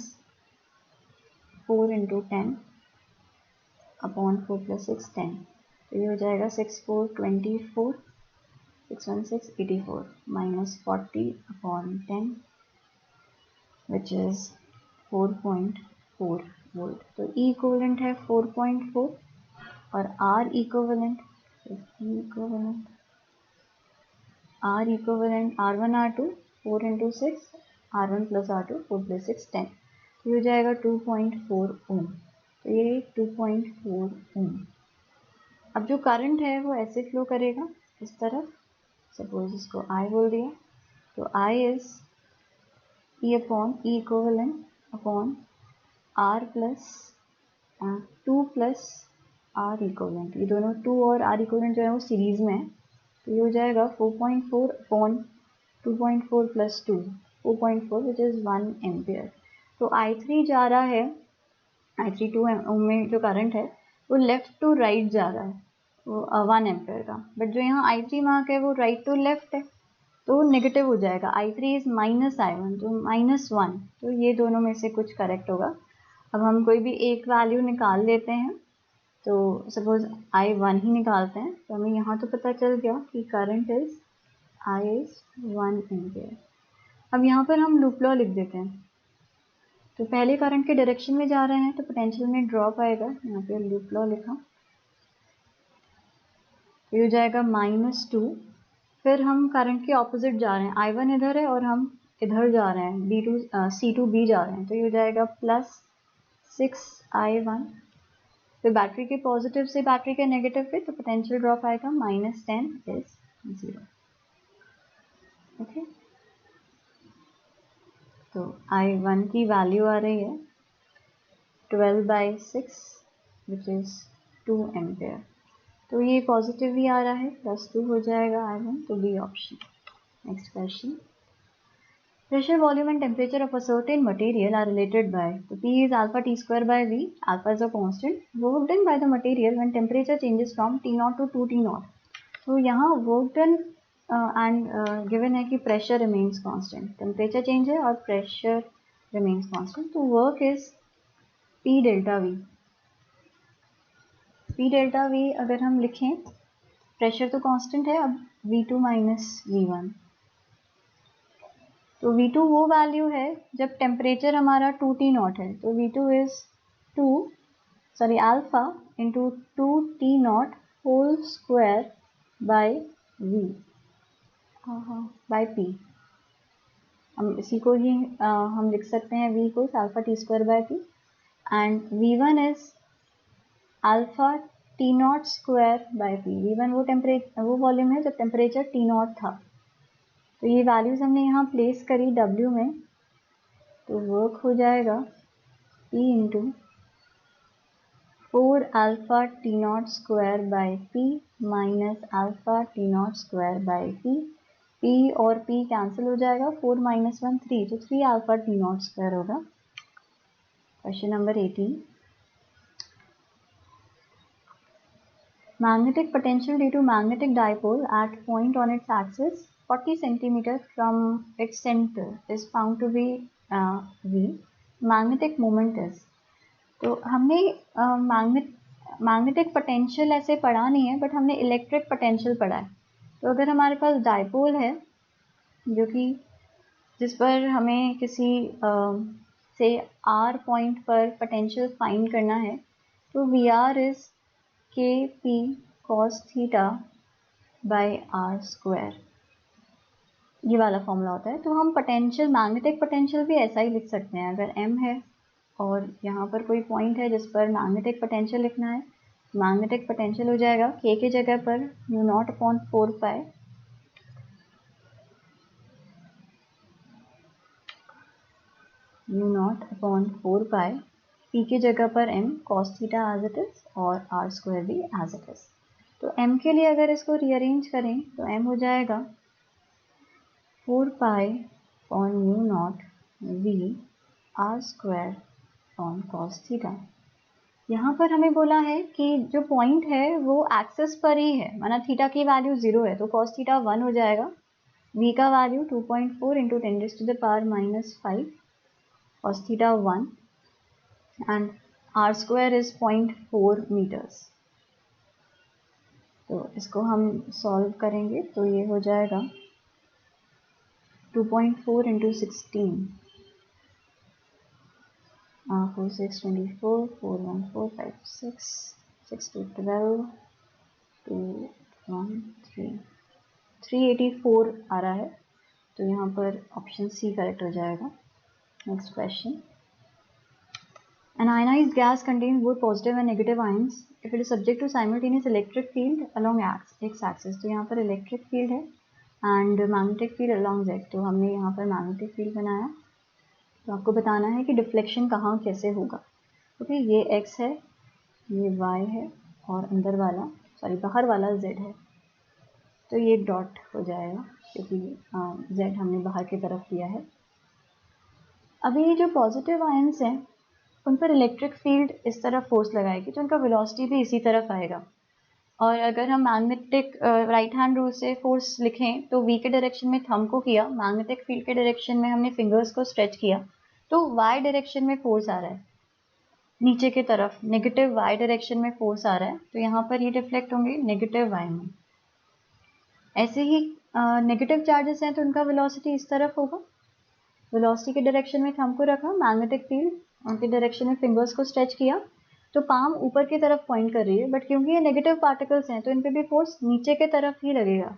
4 × 10 अपॉन 4 प्लस 6 10, तो ये हो जाएगा 6 4 24 6 1 6 84 minus 40 upon 10 which is 4.4 volt. तो E इक्विवेलेंट है 4.4 और R equivalent R1 R2 4 × 6 R1 plus R2 4 plus 6 10, तो हो जाएगा 2.4 ओम। तो ये 2.4 ओम। अब जो करंट है वो ऐसे फ्लो करेगा इस तरफ, सपोज इसको I बोल दिया, तो I is E upon E equivalent upon R plus 2 plus R equivalent, ये दोनों 2 और R इक्विवेलेंट जो है वो सीरीज में है, तो ये हो जाएगा 4.4 upon 2.4 plus 2, 4.4 which is 1 ampere. तो I3 जा रहा है, I3 2 ओम में जो करंट है वो लेफ्ट टू राइट जा रहा है, वो 1 एम्पियर का, बट जो यहाँ I3 मार्क है वो राइट टू लेफ्ट है, तो नेगेटिव हो जाएगा। I3 इज माइनस I1, तो -1, तो ये दोनों में से कुछ करेक्ट होगा। अब हम कोई भी एक वैल्यू निकाल लेते हैं, तो सपोज I1 ही निकालते हैं, तो हमें यहाँ तो पता चल गया कि current is I is 1 ampere. अब यहाँ पर हम लूप लॉ लिख देते हैं, तो पहले करंट के डायरेक्शन में जा रहे हैं तो पोटेंशियल में ड्रॉप आएगा, यहाँ पे लूप लॉ लिखा, तो ये हो जाएगा -2। फिर हम करंट के ऑपोजिट जा रहे हैं, I1 इधर है और हम इधर जा रहे हैं, C2B जा रहे हैं, तो ये हो जाएगा +6I1। फिर बैटरी के पॉजिटिव से बैटरी के नेगेटिव पे, तो पोटेंशियल ड्रॉप आएगा -10 इज 0। ओके, तो I1 की वैल्यू आ रही है 12/6 विच इज 2 एम्पियर। तो ये पॉजिटिव भी आ रहा है, +2 हो जाएगा I1, तो B option. Next question, pressure, volume and temperature of a certain material are related by, so P is alpha T square by V, alpha is a constant, work done by the material when temperature changes from T0 to 2T0। तो यहाँ work done and given है कि pressure remains constant, temperature change है और pressure remains constant, तो work is P delta V। P delta V अगर हम लिखें, pressure तो constant है, अब V2 minus V1, तो V2 वो वैल्यू है जब टेम्परेचर हमारा 2T0 है, तो V2 is alpha into 2T0 whole square by V by P। हम इसी को ही हम लिख सकते हैं, V को alpha T square by P, and V1 is alpha T0 square by P। V1 वो वॉल्यूम है जब टेम्परेचर T0 था, तो ये वैल्यूज हमने यहाँ प्लेस करी W में, तो वर्क हो जाएगा P into 4 alpha T0 square by P minus alpha T0 square by P। P और P कैंसिल हो जाएगा, 4 - 1 3, तो 3 अल्फा T0 स्क्वायर होगा। Question number 18, magnetic potential due to magnetic dipole at point on its axis 40 cm from its center is found to be V. Magnetic moment is, तो हमने magnetic potential ऐसे पढ़ा नहीं है, बट हमने electric potential पढ़ा है। तो अगर हमारे पास डाइपोल है जो कि जिस पर हमें किसी से R पॉइंट पर पोटेंशियल फाइंड करना है, तो VR is KP cos theta by R square, ये वाला फॉर्मूला होता है। तो हम पोटेंशियल, मैग्नेटिक पोटेंशियल भी ऐसा ही लिख सकते हैं, अगर M है और यहाँ पर कोई पॉइंट है जिस पर मैग्नेटिक पोटेंशियल लिखना है, मैग्नेटिक पोटेंशियल हो जाएगा K की जगह पर μ0/4 पाई μ0/4 पाई, P की जगह पर M cos theta as it is और R स्क्वायर भी एज इट इज। तो M के लिए अगर इसको रीअरेंज करें तो M हो जाएगा 4 pi on μ0 V R square on cos theta. यहाँ पर हमें बोला है कि जो पॉइंट है वो एक्सिस पर ही है, माना थीटा की वैल्यू 0 है, तो cos थीटा 1 हो जाएगा, V का value 2.4 into 10⁻⁵ cos theta 1 and R square is 0.4 meters. तो इसको हम सॉल्व करेंगे तो ये हो जाएगा 2.4 इंटू 16, 4 6 24, 4 1 4 5 6, 6 2 12, 2 1 3, 384 आ रहा है, तो यहाँ पर ऑप्शन सी करेक्ट हो जाएगा। Next question, an ionized gas contains both positive and negative ions if it is subject to simultaneous electric field along x-axis। तो यहाँ पर इलेक्ट्रिक फील्ड है and magnetic field along z, तो हमने यहाँ पर मैग्नेटिक फील्ड बनाया तो आपको बताना है कि डिफ्लेक्शन कहाँ कैसे होगा। ओके, ये x है, ये y है और अंदर वाला बाहर वाला z है, तो ये डॉट हो जाएगा क्योंकि z हमने बाहर की तरफ लिया है। अभी ये जो पॉजिटिव आयंस हैं उन पर इलेक्ट्रिक फील्ड इस तरफ फोर्स लगाएगी तो उनका वेलोसिटी भी इसी तरफ आएगा। और अगर हम मैग्नेटिक राइट हैंड रूल से फोर्स लिखें तो v के डायरेक्शन में थंब को किया, मैग्नेटिक फील्ड के डायरेक्शन में हमने फिंगर्स को स्ट्रेच किया, तो y डायरेक्शन में फोर्स आ रहा है नीचे की तरफ, नेगेटिव y डायरेक्शन में फोर्स आ रहा है, तो यहाँ पर ये रिफ्लेक्ट होंगे नेगेटिव y में। ऐसे ही नेगेटिव चार्जेस हैं तो उनका वेलोसिटी इस तरफ होगा। वेलोसिटी के डायरेक्शन में थंब को रखा, मैग्नेटिक फील्ड उनके डायरेक्शन में फिंगर्स को स्ट्रेच किया, तो पाम ऊपर की तरफ पॉइंट कर रही है, बट क्योंकि ये नेगेटिव पार्टिकल्स हैं तो इन पे भी फोर्स नीचे के तरफ ही लगेगा,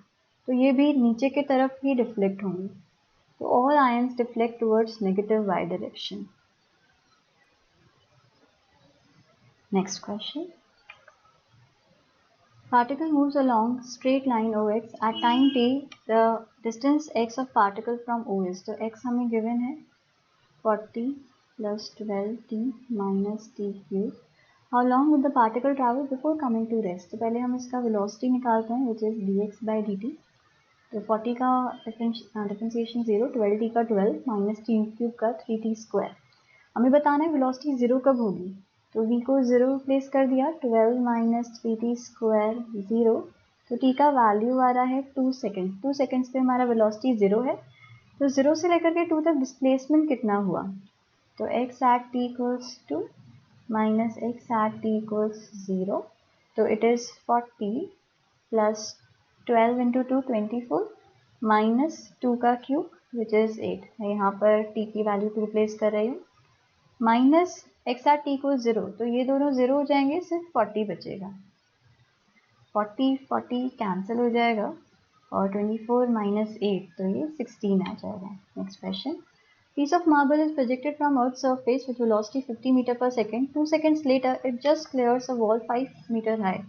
तो ये भी नीचे के तरफ ही डिफ्लेक्ट होंगे। तो all ions deflect towards negative y direction. Next question, particle moves along straight line OX at time t, the distance x of particle from O is, तो x हमें given है 40 plus 12t minus t cube. How long would the particle travel before coming to rest? तो पहले हम इसका velocity निकालते हैं which is dx by dt. तो 40 का डिफरेंशिएशन 0, 12t का 12 माइनस टी क्यूब का 3t स्क्वायर। हमें बताना है velocity 0 कब होगी, तो v को 0 प्लेस कर दिया, 12 माइनस 3t स्क्वायर 0, तो t का वैल्यू आ रहा है 2 सेकेंड। 2 सेकेंड्स पे हमारा velocity 0 है, तो 0 से लेकर के 2 तक डिस्प्लेसमेंट कितना हुआ, तो x at t equals to minus x at t equals 0, तो it is 40 plus 12 into 2 24 minus 2 का क्यूब which is 8। मैं यहाँ पर t की वैल्यू 2 प्लेस कर रही हूँ, minus x at t equals 0, तो ये दोनों 0 हो जाएंगे, सिर्फ 40 बचेगा, 40 कैंसिल हो जाएगा और 24 minus 8, तो ये 16 आ जाएगा। Next question, piece of marble is projected from Earth's surface with velocity 50 meter per second. 2 seconds later, it just clears a wall 5 meter high.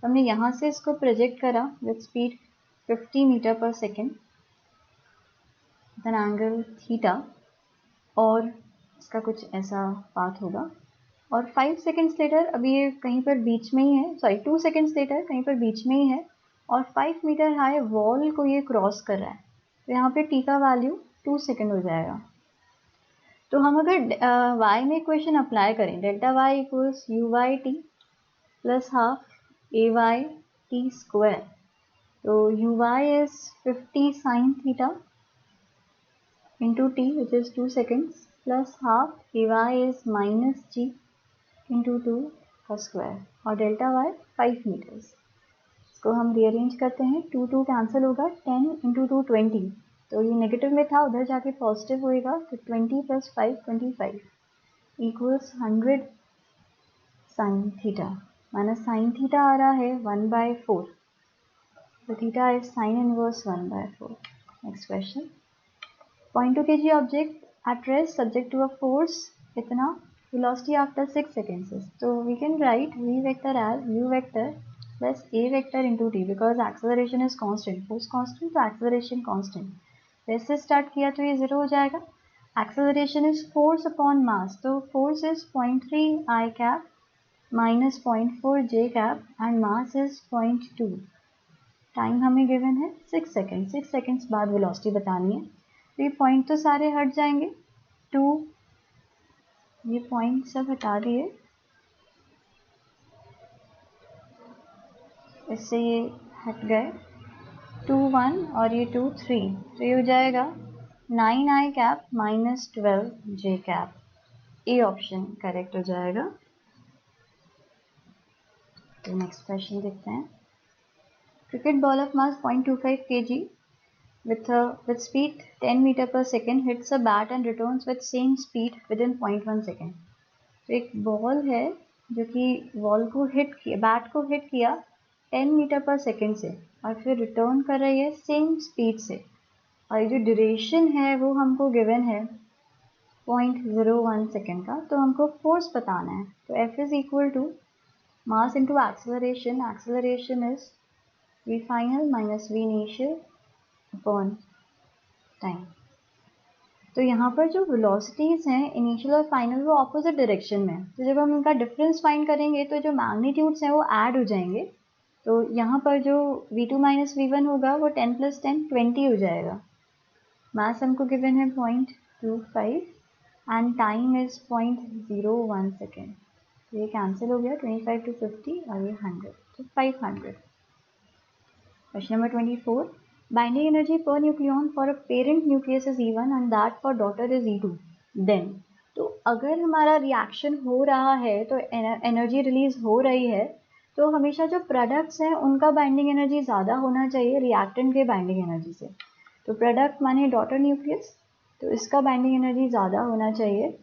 हमने यहाँ से इसको प्रोजेक्ट करा with speed 50 meter per second with an angle theta, और इसका कुछ ऐसा path होगा, और 5 seconds later, अभी ये कहीं पर बीच में ही है, 2 seconds later कहीं पर बीच में ही है, और 5 meter high वॉल को ये क्रॉस कर रहा है, तो यहाँ पे t का वैल्यू 2 सेकेंड हो जाएगा। तो हम अगर y में इक्वेशन अप्लाई करें, delta y equals U Y T plus half A Y T square, तो U Y is 50 sine theta into T which is 2 seconds plus half A Y is minus G into 2 का square, और delta y 5 metres. इसको हम rearrange करते हैं, 2 cancel होगा, 10 into 2 20, तो ये नेगेटिव में था, उधर जाके पॉजिटिव होएगा, तो 20 प्लस 5 25 इक्वल्स 100 साइन थीटा, माना साइन थीटा आ रहा है 1/4, तो थीटा is sine inverse 1/4। Next question, point 2 kg object at rest subject to a force इतना, वेलोसिटी आफ्टर 6 सेकेंड्स, तो we can write v vector as u vector plus a vector into t because acceleration is constant, force constant तो acceleration constant। वैसे start किया तो ये 0 हो जाएगा। acceleration is force upon mass, तो force is 0.3 I cap minus 0.4 J cap and mass is 0.2। Time हमें given है 6 सेकेंड, 6 सेकेंड्स बाद वेलोसिटी बतानी है, तो ये पॉइंट तो सारे हट जाएंगे, 2 ये पॉइंट सब हटा दिए, इससे ये हट गए, 2 1 और ये 2 3, तो ये हो जाएगा 9 I cap minus 12 J cap, A option correct हो जाएगा। तो नेक्स्ट क्वेश्चन देखते हैं, cricket ball of mass 0.25 kg with speed 10 meter per second hits a bat and returns with same speed within 0.1 second। तो एक बॉल है जो कि बॉल को हिट किया, बैट को हिट किया 10 मीटर पर सेकेंड से, और फिर रिटर्न कर रही है सेम स्पीड से, और जो ड्यूरेशन है वो हमको गिवन है 0.01 सेकेंड का, तो हमको फोर्स बताना है, तो F is equal to mass into acceleration, acceleration is v final minus v initial upon time. तो यहाँ पर जो वेलोसिटीज़ हैं इनिशियल और फाइनल वो ऑपोजिट डायरेक्शन में, तो जब हम इनका डिफरेंस फाइंड करेंगे तो जो मैग्नीट्यूड्स हैं वो ऐड हो जाएंगे। तो यहाँ पर जो v2 माइनस v1 होगा वो 10 + 10 20 हो जाएगा। मास हमको गिवन है 0.25 एंड टाइम इज 0.01 सेकेंड। तो ये कैंसिल हो गया, 25 to 50 और ये 100, तो 500। क्वेश्चन नंबर 24, बाइंडिंग एनर्जी पर nucleon for a parent nucleus is E1 and that for daughter is E2 then. तो अगर हमारा रिएक्शन हो रहा है तो एनर्जी रिलीज हो रही है, तो हमेशा जो प्रोडक्ट्स हैं उनका बाइंडिंग एनर्जी ज़्यादा होना चाहिए रिएक्टेंट के बाइंडिंग एनर्जी से। तो प्रोडक्ट माने डॉटर न्यूक्लियस, तो इसका बाइंडिंग एनर्जी ज़्यादा होना चाहिए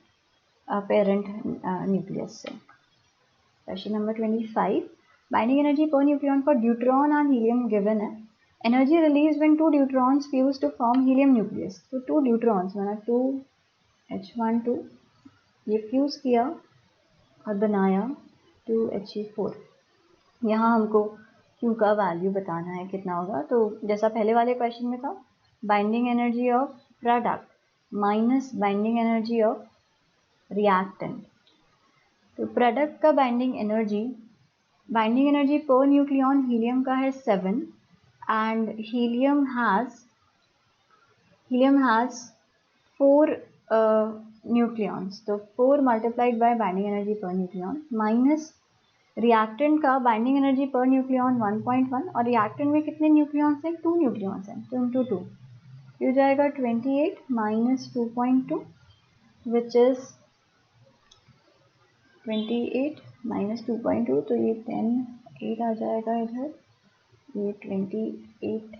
पेरेंट न्यूक्लियस से। क्वेश्चन नंबर 25, बाइंडिंग एनर्जी पर nucleon for deuteron and helium given है। Energy release when 2 neutrons fuse to form helium nucleus. तो 2 न्यूट्रॉन्स माना 2H12 ये फ्यूज किया और बनाया 2He4। यहाँ हमको Q का वैल्यू बताना है कितना होगा। तो जैसा पहले वाले क्वेश्चन में था, binding energy of product minus binding energy of reactant. तो प्रोडक्ट का binding energy per nucleon helium का है 7 एंड हीलियम हैज़ 4 न्यूक्लियॉन्स। तो 4 multiplied by binding energy per nucleon minus reactant का बाइंडिंग एनर्जी पर न्यूक्लियन 1.1 और reactant में कितने nucleons हैं, 2 न्यूक्लियॉन्स हैं, तो इंटू 2 हो जाएगा 28 माइनस 2.2 विच इज 28 माइनस 2.2, तो ये 8 आ जाएगा इधर, ये 28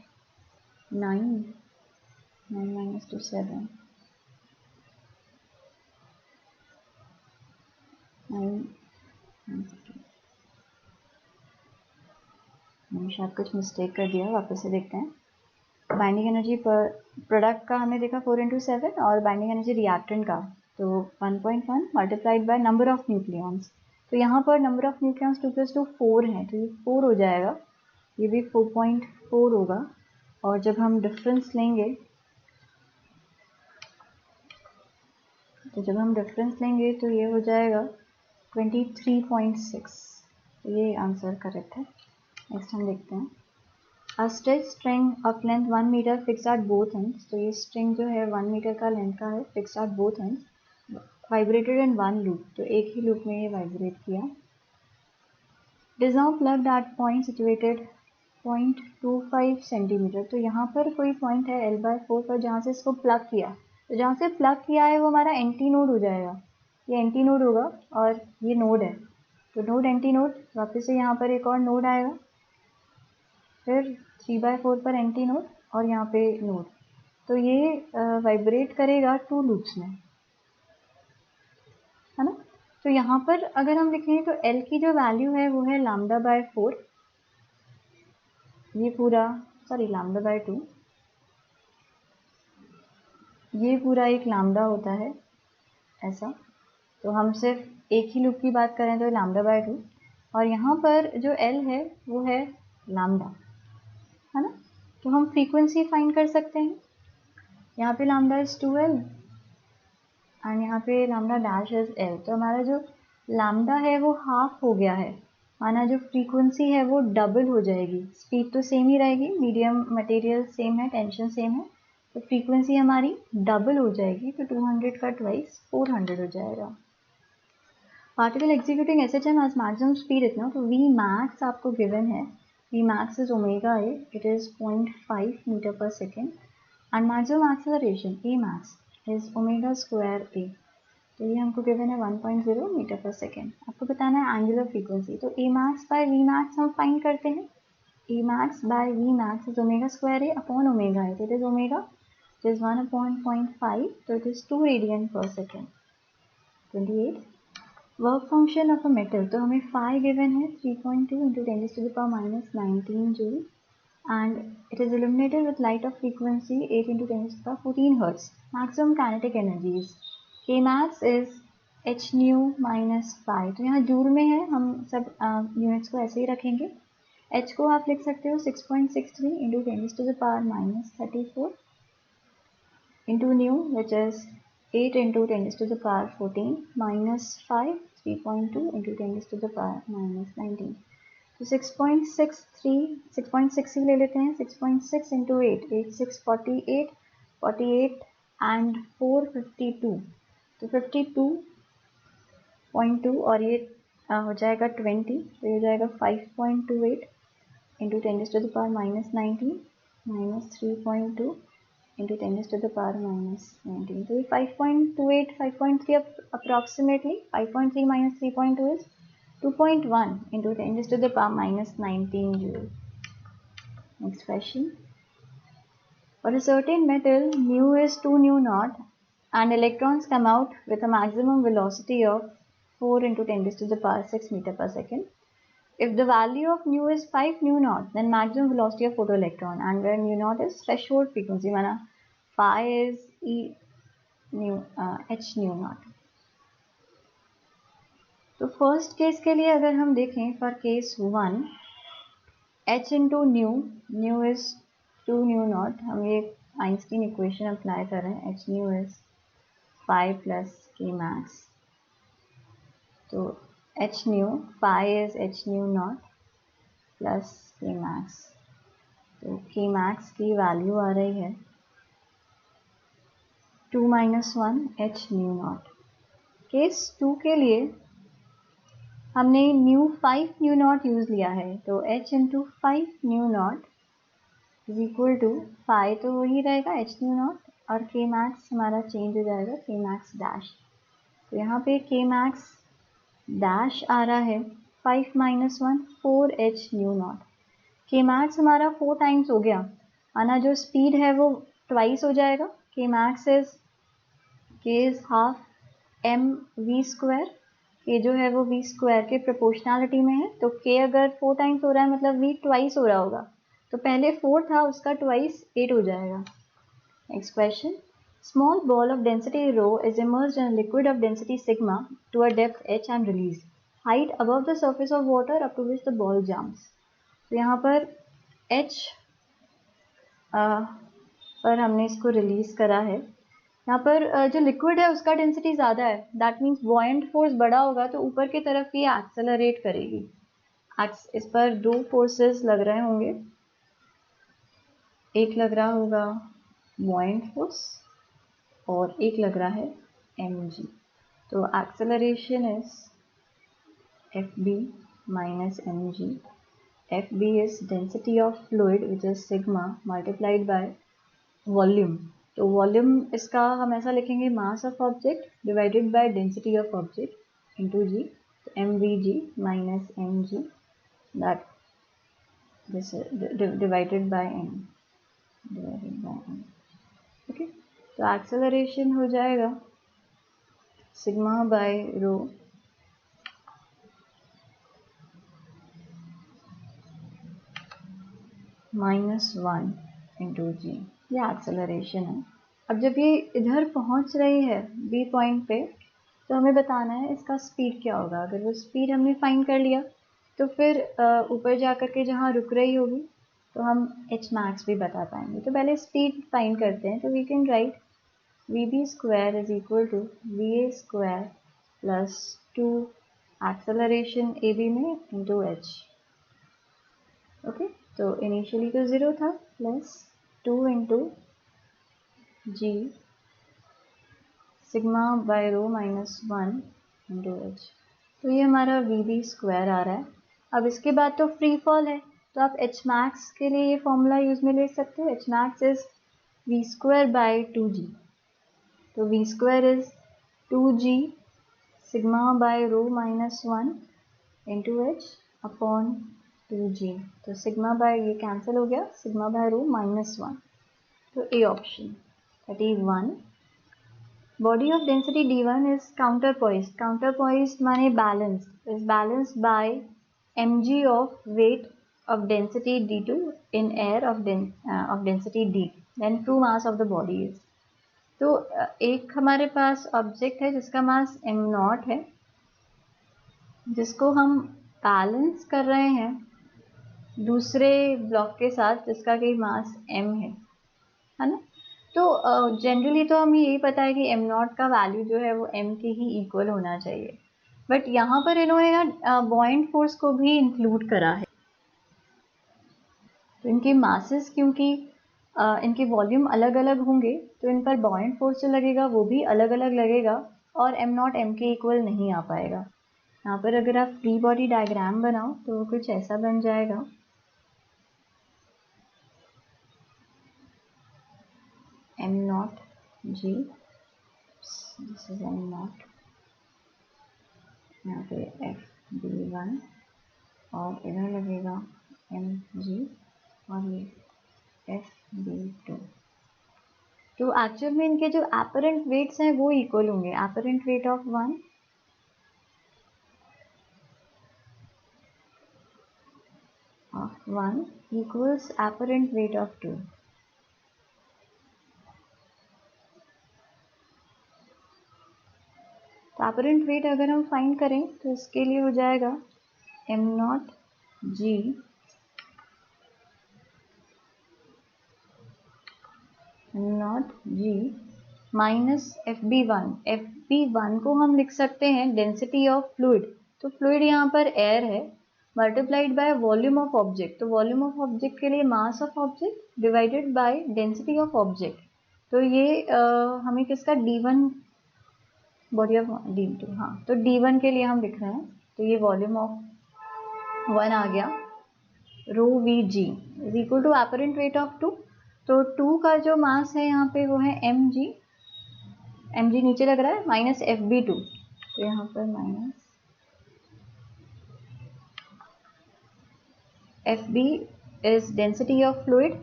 9 माइनस 2 7 शायद कुछ मिस्टेक कर दिया, वापस से देखते हैं। बाइंडिंग एनर्जी पर प्रोडक्ट का हमने देखा 4 × 7 और बाइंडिंग एनर्जी रिएक्टेंट का तो 1.1 multiplied by number of nucleons. तो यहाँ पर नंबर ऑफ न्यूक्लियॉन्स 2 + 2 4 हैं, तो ये 4 हो जाएगा, ये भी 4.4 होगा। और जब हम डिफरेंस लेंगे तो ये हो जाएगा 23.6। तो ये आंसर करेक्ट है। नेक्स्ट हम देखते हैं, A stretched string of length 1 meter fixed at both ends। तो ये स्ट्रिंग जो है 1 मीटर का लेंथ का है, fixed at both ends, vibrated in 1 loop. तो एक ही लूप में ये वाइब्रेट किया। It is now plugged at point situated 0.25 centimetre. तो यहाँ पर कोई पॉइंट है L/4 पर जहाँ से इसको प्लग किया, तो जहाँ से प्लग किया है वो हमारा एंटी नोड हो जाएगा, ये एंटी नोड होगा और ये नोड है, तो नोड एंटी नोड, वापस से यहाँ पर एक और नोड आएगा, फिर 3/4 पर एंटी नोड और यहाँ पे नोड। तो ये वाइब्रेट करेगा 2 लूप्स में, है ना। तो यहाँ पर अगर हम लिखें तो L की जो वैल्यू है वो है λ/4, ये पूरा λ/2, ये पूरा एक लैम्डा होता है ऐसा। तो हम सिर्फ एक ही लूप की बात करें तो λ/2 और यहाँ पर जो L है वो है लैम्डा, है ना। तो हम फ्रीक्वेंसी फाइंड कर सकते हैं, यहाँ पे लैम्डा इज 2L एंड यहाँ पे लैम्डा डैश इज L। तो हमारा जो लैम्डा है वो हाफ हो गया है, माना जो फ्रीक्वेंसी है वो डबल हो जाएगी। स्पीड तो सेम ही रहेगी, मीडियम मटेरियल सेम है, टेंशन सेम है, तो फ्रीक्वेंसी हमारी डबल हो जाएगी। तो 200 का ट्वाइस 400 हो जाएगा। Particle executing SHM has maximum speed इतना, तो V मैक्स आपको गिवन है, V max is omega A, it is 0.5 metre पर second and maximum acceleration A max is omega square A, तो ये हमको गिवन है 1.0 मीटर पर सेकेंड। आपको बताना है एंगुलर फ्रीक्वेंसी, तो A max by V max हम फाइंड करते हैं। A max by V max is omega square A upon omega A, तो it is omega it is 1/0.5, तो it is 2 radian per second. 28 work function of a metal, तो हमें phi given है 3.2 × 10⁻⁻19 joule and it is illuminated with light of frequency 8 × 10⁻14 Hz. Maximum kinetic energy is K max is h nu minus phi। तो यहाँ joule में है, हम सब units को ऐसे ही रखेंगे। h को आप लिख सकते हो 6.63 × 10⁻⁻34 into nu, which is 8 into 10 to the power 14 minus 5, 3.2 into 10 to the power minus 19. तो 6.6 ही ले लेते हैं. 6.6 into 8, 8 6 48, 48 and 4 52. तो 52.2 और ये हो जाएगा 20, तो ये हो जाएगा 5.28 into 10 to the power minus 19 minus 3.2 into 10 to the power minus 19. तो ये 5.28, 5.3 approximately. 5.3 minus 3.2 is 2.1 into 10 to the power minus 19 joule. Next question. For a certain metal, mu is 2 nu naught and electrons come out with a maximum velocity of 4 into 10 to the power 6 meter per second. If the value of nu is 5 nu naught, then maximum velocity of photoelectron, and where nu naught is threshold frequency, माना phi is h nu naught. तो first case के लिए अगर हम देखें, for case 1, h into new is 2 new not. हम ये Einstein equation apply कर रहे हैं. h new is 5 plus k max. तो h new 5 is h nu not plus k max. तो k मैक्स की वैल्यू आ रही है 2 minus 1 h nu not. Case 2 के लिए हमने न्यू 5 न्यू नॉट यूज लिया है. तो h into 5 nu not is equal to 5, तो वही रहेगा h न्यू नॉट, और k मैक्स हमारा चेंज हो जाएगा k मैक्स डैश. तो यहाँ पे k मैक्स डैश आ रहा है 5 minus 1 4h new not. k max हमारा 4 टाइम्स हो गया, आना जो स्पीड है वो ट्वाइस हो जाएगा. k max is k is half m v square. k जो है वो v स्क्वायर के प्रोपोर्शनैलिटी में है. तो k अगर 4 टाइम्स हो रहा है मतलब v ट्वाइस हो रहा होगा. तो पहले 4 था, उसका ट्वाइस 8 हो जाएगा. Next question. Small ball of density rho is immersed in liquid of density sigma to a depth h and release height above the surface of water up to which the ball jumps. तो यहाँ पर h पर हमने इसको release करा है. यहाँ पर जो लिक्विड है उसका डेंसिटी ज़्यादा है. दैट मीन्स बॉयंट फोर्स बड़ा होगा तो ऊपर की तरफ ये एक्सेलरेट करेगी. इस पर 2 फोर्सेस लग रहे होंगे. एक लग रहा होगा बॉयंट फोर्स और एक लग रहा है mg. तो acceleration is fb minus mg. fb is density of fluid which is sigma multiplied by volume. तो वॉल्यूम इसका हम ऐसा लिखेंगे, mass of object divided by density of object into G. तो mvg minus mg that this divided by m. Okay. तो acceleration हो जाएगा sigma by rho -1 into G. ये एक्सेलरेशन है. अब जब ये इधर पहुंच रही है बी पॉइंट पे, तो हमें बताना है इसका स्पीड क्या होगा. अगर वो स्पीड हमने फाइंड कर लिया तो फिर ऊपर जा कर के जहाँ रुक रही होगी तो हम एच मैक्स भी बता पाएंगे. तो पहले स्पीड फाइंड करते हैं. तो we can write vb square is equal to va square plus 2 acceleration ab में इंटू एच. ओके. तो इनिशियली तो 0 था, plus 2 into g sigma by rho -1 into h. तो ये हमारा vb स्क्वायर आ रहा है. अब इसके बाद तो फ्री फॉल है, तो आप एच मैक्स के लिए ये फॉर्मूला यूज में ले सकते हो. H max is v square by 2g. तो v square is 2g sigma by rho -1 into h upon 2g. तो सिग्मा बाय ये कैंसिल हो गया, सिग्मा बाय रो -1. तो A option 31. Body of density d1 is counterpoised. Counterpoised माने balanced. Is balanced by mg of weight of density d2 in air of density d. Then true mass of the body is. तो एक हमारे पास object है जिसका मास m0 है, जिसको हम balance कर रहे हैं दूसरे ब्लॉक के साथ जिसका कि मास m है ना. तो जनरली तो हमें यही पता है कि एम नॉट का वैल्यू जो है वो एम के ही इक्वल होना चाहिए, बट यहाँ पर इन्होंने ना बॉइंट फोर्स को भी इंक्लूड करा है। तो इनके मासेस क्योंकि इनके वॉल्यूम अलग अलग होंगे तो इन पर बॉइंट फोर्स जो लगेगा वो भी अलग अलग लगेगा और एम नॉट एम के इक्वल नहीं आ पाएगा। यहाँ पर अगर आप फ्री बॉडी डायग्राम बनाओ तो वो कुछ ऐसा बन जाएगा। M not g, this is m not, यहाँ पे एफ बी वन और इधर लगेगा एम जी और ये एफ बी टू। तो एक्चुअल में इनके जो एपरेंट वेट्स हैं वो इक्वल होंगे। Apparent weight of one equals apparent weight of two. तो एपरेंट वेट अगर हम फाइंड करें तो इसके लिए हो जाएगा m not g minus F B one. F B one को हम लिख सकते हैं डेंसिटी ऑफ फ्लूइड। तो फ्लूइड यहाँ पर एयर है multiplied by volume of object. तो वॉल्यूम ऑफ ऑब्जेक्ट के लिए मास of object divided by density of object. तो ये हमें किसका D1 बॉडी ऑफ D2, हाँ तो D1 के लिए हम लिख रहे हैं। तो ये वॉल्यूम ऑफ वन आ गया rho V G is equal to apparent weight of two. तो टू का जो मास है यहाँ पे वो है एम जी नीचे लग रहा है माइनस एफ बी टू। तो यहाँ पर minus F B is density of fluid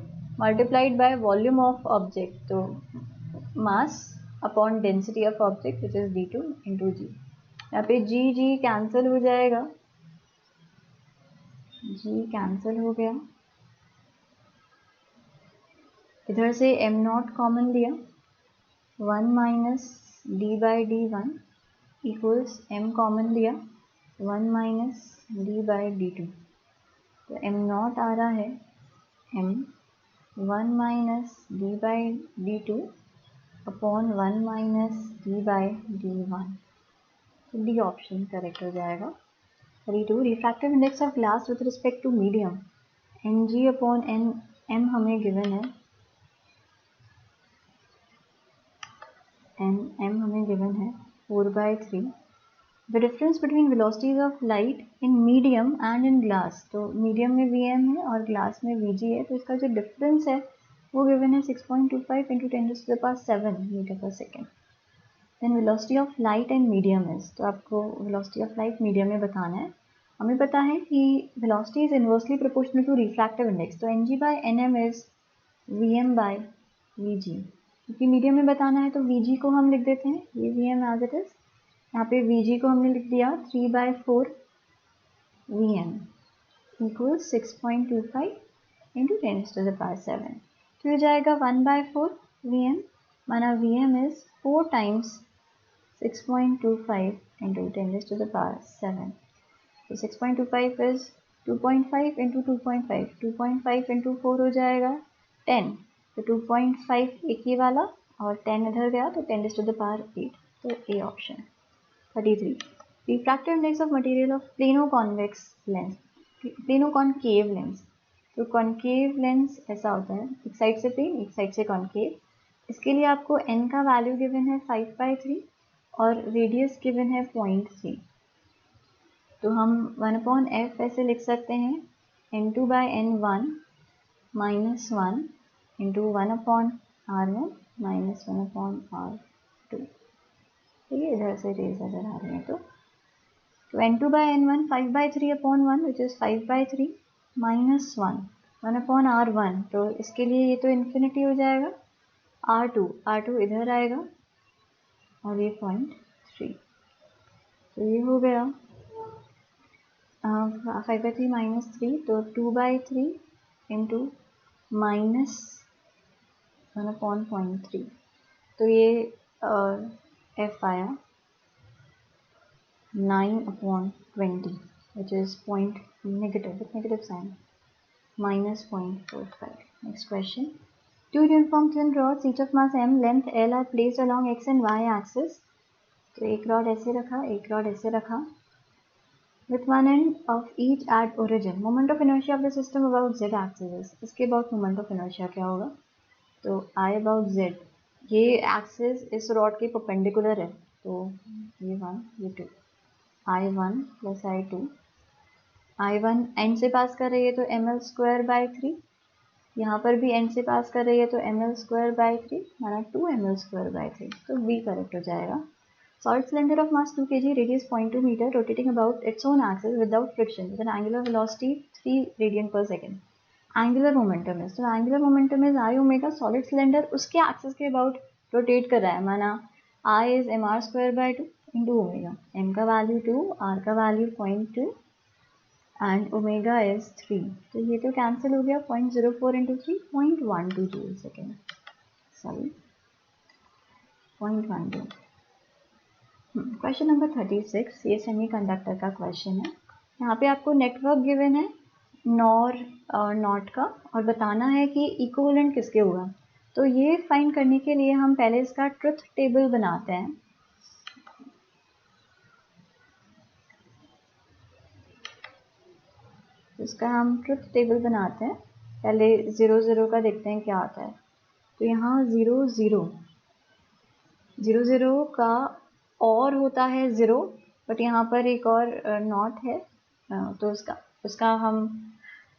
multiplied by volume of object. तो mass upon density of object which is D2 into G. यहाँ पे जी कैंसिल हो जाएगा, जी कैंसिल हो गया। इधर से एम नॉट कॉमन लिया, one minus D by D one equals M common लिया, one minus D by D two. तो एम नॉट आ रहा है M one minus D by D two upon one minus D by D one. तो D option correct हो जाएगा। 32 refractive index of glass with respect to medium N G upon N M हमें given है, M हमें given है 4/3। The difference between velocities of light in medium and in glass. तो medium में V M है और ग्लास में we जी है, तो इसका जो डिफरेंस है वो गिवन है 6.25 इंटू 10⁻⁷ मीटर पर second. Then velocity of light and medium is, तो आपको वेलोसिटी ऑफ लाइट मीडियम में बताना है। हमें पता है कि velocity is inversely proportional to refractive index. तो N G by N M is V M by V G. क्योंकि मीडियम में बताना है तो वी जी को हम लिख देते हैं, ये v m as it is. यहाँ पे वी जी को हमने लिख दिया 3/4 वी एम इक्वल 6.25 इंटू 10⁻⁷। तो हो जाएगा 1/4 वी एम, माना v m is 4 times 6.25 into 10⁻⁷। तो 6.25 इज 2.5 इंटू 2.5, 2.5 इंटू 4 हो जाएगा 10। तो 2.5 एक ही वाला और 10 इधर गया तो 10⁸ तो A option. 33 refractive index of material of plano convex lens, plano concave lens. तो कॉनकेव लेंस ऐसा होता है, एक साइड से प्लेन एक साइड से कॉनकेव। इसके लिए आपको n का वैल्यू गिवन है 5/3 और रेडियस गिवन है 0.3। तो हम 1/f ऐसे लिख सकते हैं n2/n1 minus 1 into 1/r1 minus 1/r2। ठीक है, इधर से रेज नजर आ रही है। तो n2/n1 5/3/1 which is 5/3 minus 1/r1। तो इसके लिए ये तो इन्फिनिटी हो जाएगा। r2 इधर आएगा और ये 0.3। तो ये हो गया 5/3 माइनस 3, तो 2/3 इंटू माइनस 1/0.3। तो ये f आया 9/20 which is negative with negative sign minus 0.45. Next question. Two uniform thin rods, each of mass m, length l are placed along x and y axis. तो एक रॉड ऐसे रखा, एक rod ऐसे रखा. With one end of each at origin. Moment of inertia of the system about z axis. इसके about moment of inertia क्या होगा? तो I about z. ये axis इस रॉड के perpendicular है. तो ये 1, ये 2. I1 plus I2. I1 end से पास कर रही है तो ml square by 3. यहाँ पर भी end से पास कर रही है तो ml square by 3 माना 2 ml square by 3. तो B करेक्ट हो जाएगा. Solid cylinder of mass 2 kg, radius 0.2 meter, rotating about its own axis without friction with an angular velocity 3 radian per second. Angular momentum is, so angular momentum is I omega. Solid cylinder उसके axis के about rotate कर रहा है. माना I is mr square by 2 into omega. M का value 2, R का value 0.2 and omega is 3. तो ये तो cancel हो गया. 0.04 into 3, 0.12 joule second. Sorry, 0.12. Question number 36, ये सेमीकंडक्टर का क्वेश्चन है. यहाँ पे आपको नेटवर्क गिवन है नॉर नॉट का और बताना है कि इक्विवेलेंट किसके होगा. तो ये फाइंड करने के लिए हम पहले इसका ट्रुथ टेबल बनाते हैं. इसका हम ट्रुथ टेबल बनाते हैं. पहले 0 0 का देखते हैं क्या आता है. तो यहाँ 0 0 0 0 का और होता है 0, बट यहाँ पर एक और नॉट है, तो उसका हम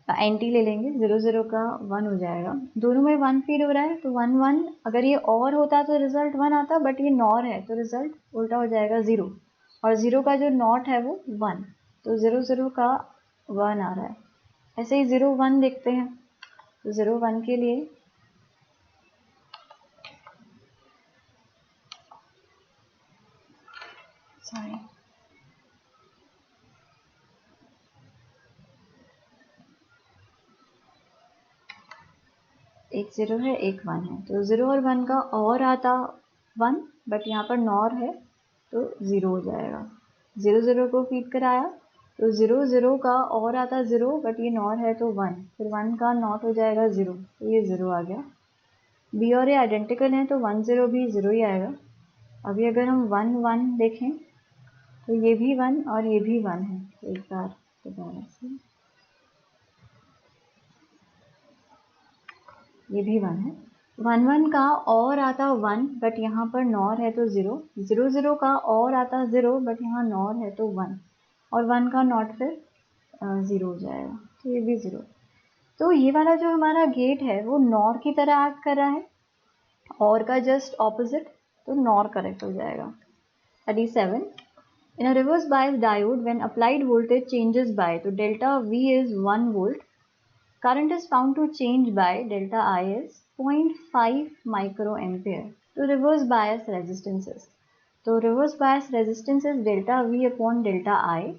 एंटी ले लेंगे. 0 0 का 1 हो जाएगा. दोनों में 1 फीड हो रहा है तो 1 1. अगर ये और होता तो रिजल्ट 1 आता, बट ये नॉर है तो रिजल्ट उल्टा हो जाएगा 0. और 0 का जो नॉट है वो 1, तो 0 0 का 1 आ रहा है. ऐसे ही 0 1 देखते हैं. तो 0 1 के लिए एक 0 है एक 1 है, तो 0 और 1 का और आता 1, बट यहाँ पर नॉर है तो 0 हो जाएगा. 0 0 को फीड कराया तो 0 0 का और आता 0, बट ये नॉर है तो 1, फिर 1 का नॉट हो जाएगा 0, तो ये 0 आ गया. बी और ए आइडेंटिकल हैं तो 1 0 भी 0 ही आएगा. अभी अगर हम 1 1 देखें तो ये भी 1 और ये भी 1 है. तो एक बार दोबारा से ये भी 1 है. 1 1 का और आता 1, बट यहाँ पर नॉर है तो 0. 0 0 का और आता 0, बट यहाँ नॉर है तो 1, और 1 का नॉट फिर 0 हो जाएगा. तो ये भी 0. तो ये वाला जो हमारा गेट है वो नॉर की तरह एक्ट कर रहा है, और का जस्ट ऑपोजिट, तो नॉर करेक्ट हो जाएगा. 37. In a reverse bias diode, when applied voltage changes by, तो delta V is 1 volt. Current is found to change by delta I is 0.5 microampere. तो reverse bias resistance is, तो reverse bias resistance is delta V upon delta I.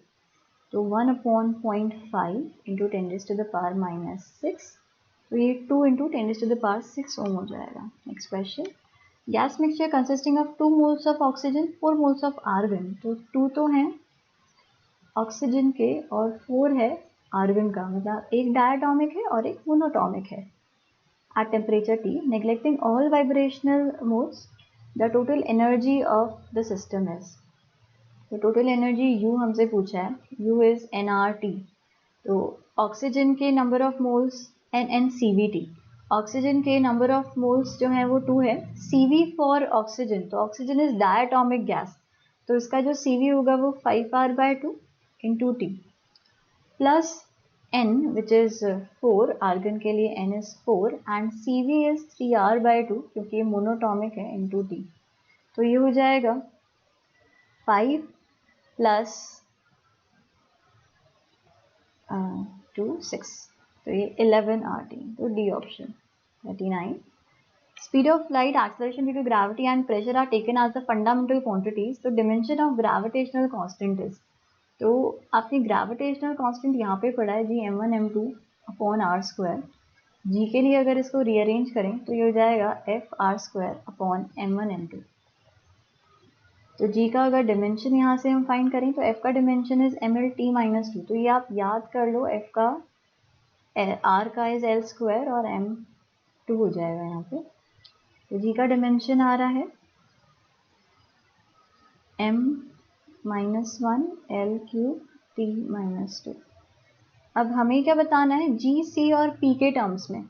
तो 1 upon 0.5 into 10 raised to the power minus 6. तो ये 2 into 10 raised to the power 6 ohm हो जाएगा. Next question. Gas mixture consisting of 2 moles of oxygen, 4 moles of argon. तो 2 तो हैं oxygen के और 4 है आर्गन का, मतलब एक डायटोमिक है और एक मोनोटोमिक है. At temperature T, neglecting all vibrational modes, the total energy of the system is. तो टोटल एनर्जी U हमसे पूछा है. U is nRT. तो ऑक्सीजन के number of moles NCVT. Oxygen के नंबर ऑफ मोल्स जो है वो 2 है. CV फॉर ऑक्सीजन, तो ऑक्सीजन इज डायटोमिक गैस, तो इसका जो CV होगा वो 5R/2 into T plus N which is 4. Argon के लिए N is 4 and CV is 3R/2 क्योंकि ये मोनोटोमिक है into T. तो ये हो जाएगा 5 प्लस 2 6, तो ये 11RT. तो D option. 39. Speed of light, acceleration due to gravity and pressure are taken as the fundamental quantities. तो dimension of gravitational constant is, तो आपने gravitational constant यहाँ पे पढ़ा है जी m1 m2 upon r square. g के लिए अगर इसको रीअरेंज करें तो ये हो जाएगा f r square upon m1 m2. तो g का अगर डिमेंशन यहाँ से हम फाइंड करें तो f का डिमेंशन इज mlt-2. तो ये आप याद कर लो, f का r का इज l स्क्वायर और m 2 हो जाएगा यहाँ पे। तो जी का डिमेंशन आ रहा है m-1 L3t-2। अब हमें क्या बताना है, g, c और p के टर्म्स में।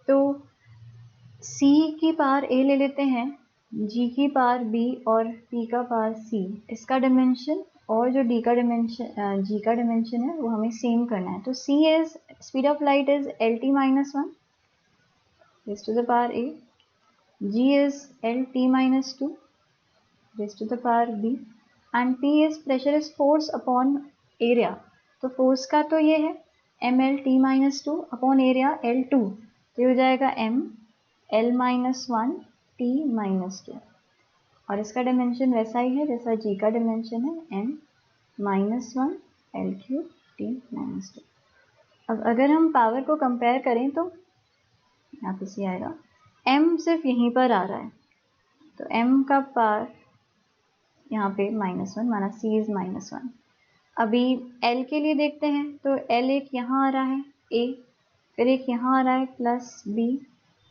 तो c की पावर a ले लेते हैं, g की पावर b और p का पावर c। इसका डिमेंशन और जो d का डिमेंशन g का डिमेंशन है वो हमें सेम करना है। तो c is speed of light is lt-1 raised to the power a, g is lt-2 raised to the power b, and p is pressure is force upon area। तो force का तो ये है mlt-2 अपॉन एरिया L2, तो ये हो जाएगा m-l-1 t-2। और इसका डिमेंशन वैसा ही है जैसा g का डिमेंशन है m-1 L3 t-2। अब अगर हम पावर को कंपेयर करें तो यहाँ पे सी आएगा, m सिर्फ यहीं पर आ रहा है, तो m का पावर यहाँ पे -1 माना c इज -1। अभी l के लिए देखते हैं, तो l एक यहाँ आ रहा है a, फिर एक यहाँ आ रहा है +b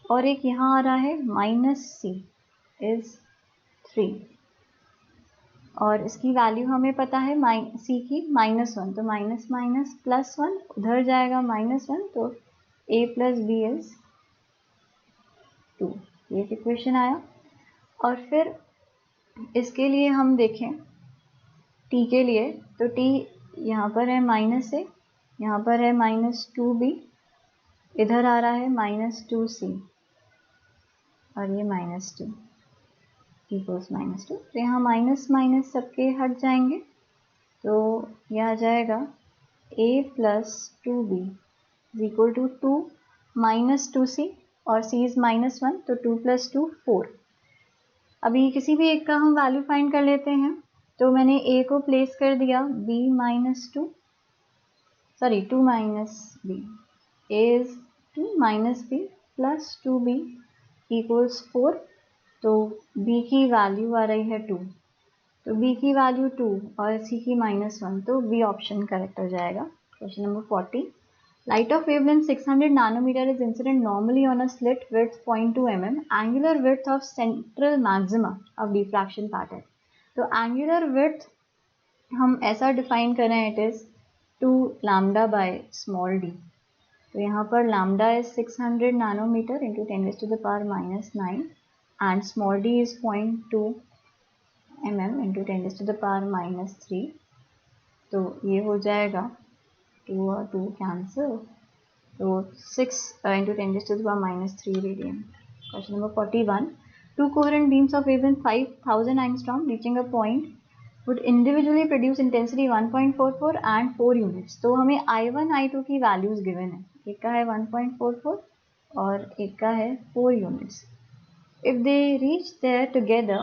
और एक यहाँ आ रहा है -c इज 3। और इसकी वैल्यू हमें पता है c की -1, तो माइनस माइनस +1 उधर जाएगा -1, तो a + b इज 2। ये इक्वेशन आया। और फिर इसके लिए हम देखें t के लिए, तो t यहाँ पर है -a, यहाँ पर है -2b, इधर आ रहा है -2c और ये -2 इक्वल्स -2। तो यहाँ माइनस माइनस सबके हट जाएंगे, तो यह आ जाएगा a + 2b is equal to 2 -2c और c इज -1, तो 2 + 2 4। अभी किसी भी एक का हम वैल्यू फाइंड कर लेते हैं। तो मैंने a को प्लेस कर दिया b -2, sorry 2 -b, a is 2 -b + 2b equals 4। तो b की वैल्यू आ रही है 2, तो b की वैल्यू 2 और c की -1, तो b ऑप्शन करेक्ट हो जाएगा। Question number 40, light of wavelength 600 nanometer is incident normally on a slit width 0.2 mm, angular width of central maxima of diffraction pattern। तो angular width हम ऐसा डिफाइन कर रहे हैं, it is 2 lambda by small d। तो यहाँ पर lambda is 600 nanometer into 10⁻⁻9 and small d is 0.2 mm into 10⁻⁻3। तो ये हो जाएगा 2 और 2 कैंसिल, तो 6 into 10⁻⁻3 radian. Question number 41, two coherent beams of wavelength 5000 angstrom reaching a point would individually produce intensity 1.44 and 4 units। तो हमें I1 I2 की values given है, एक का है 1.44 और एक का है 4 units। If they reach there together,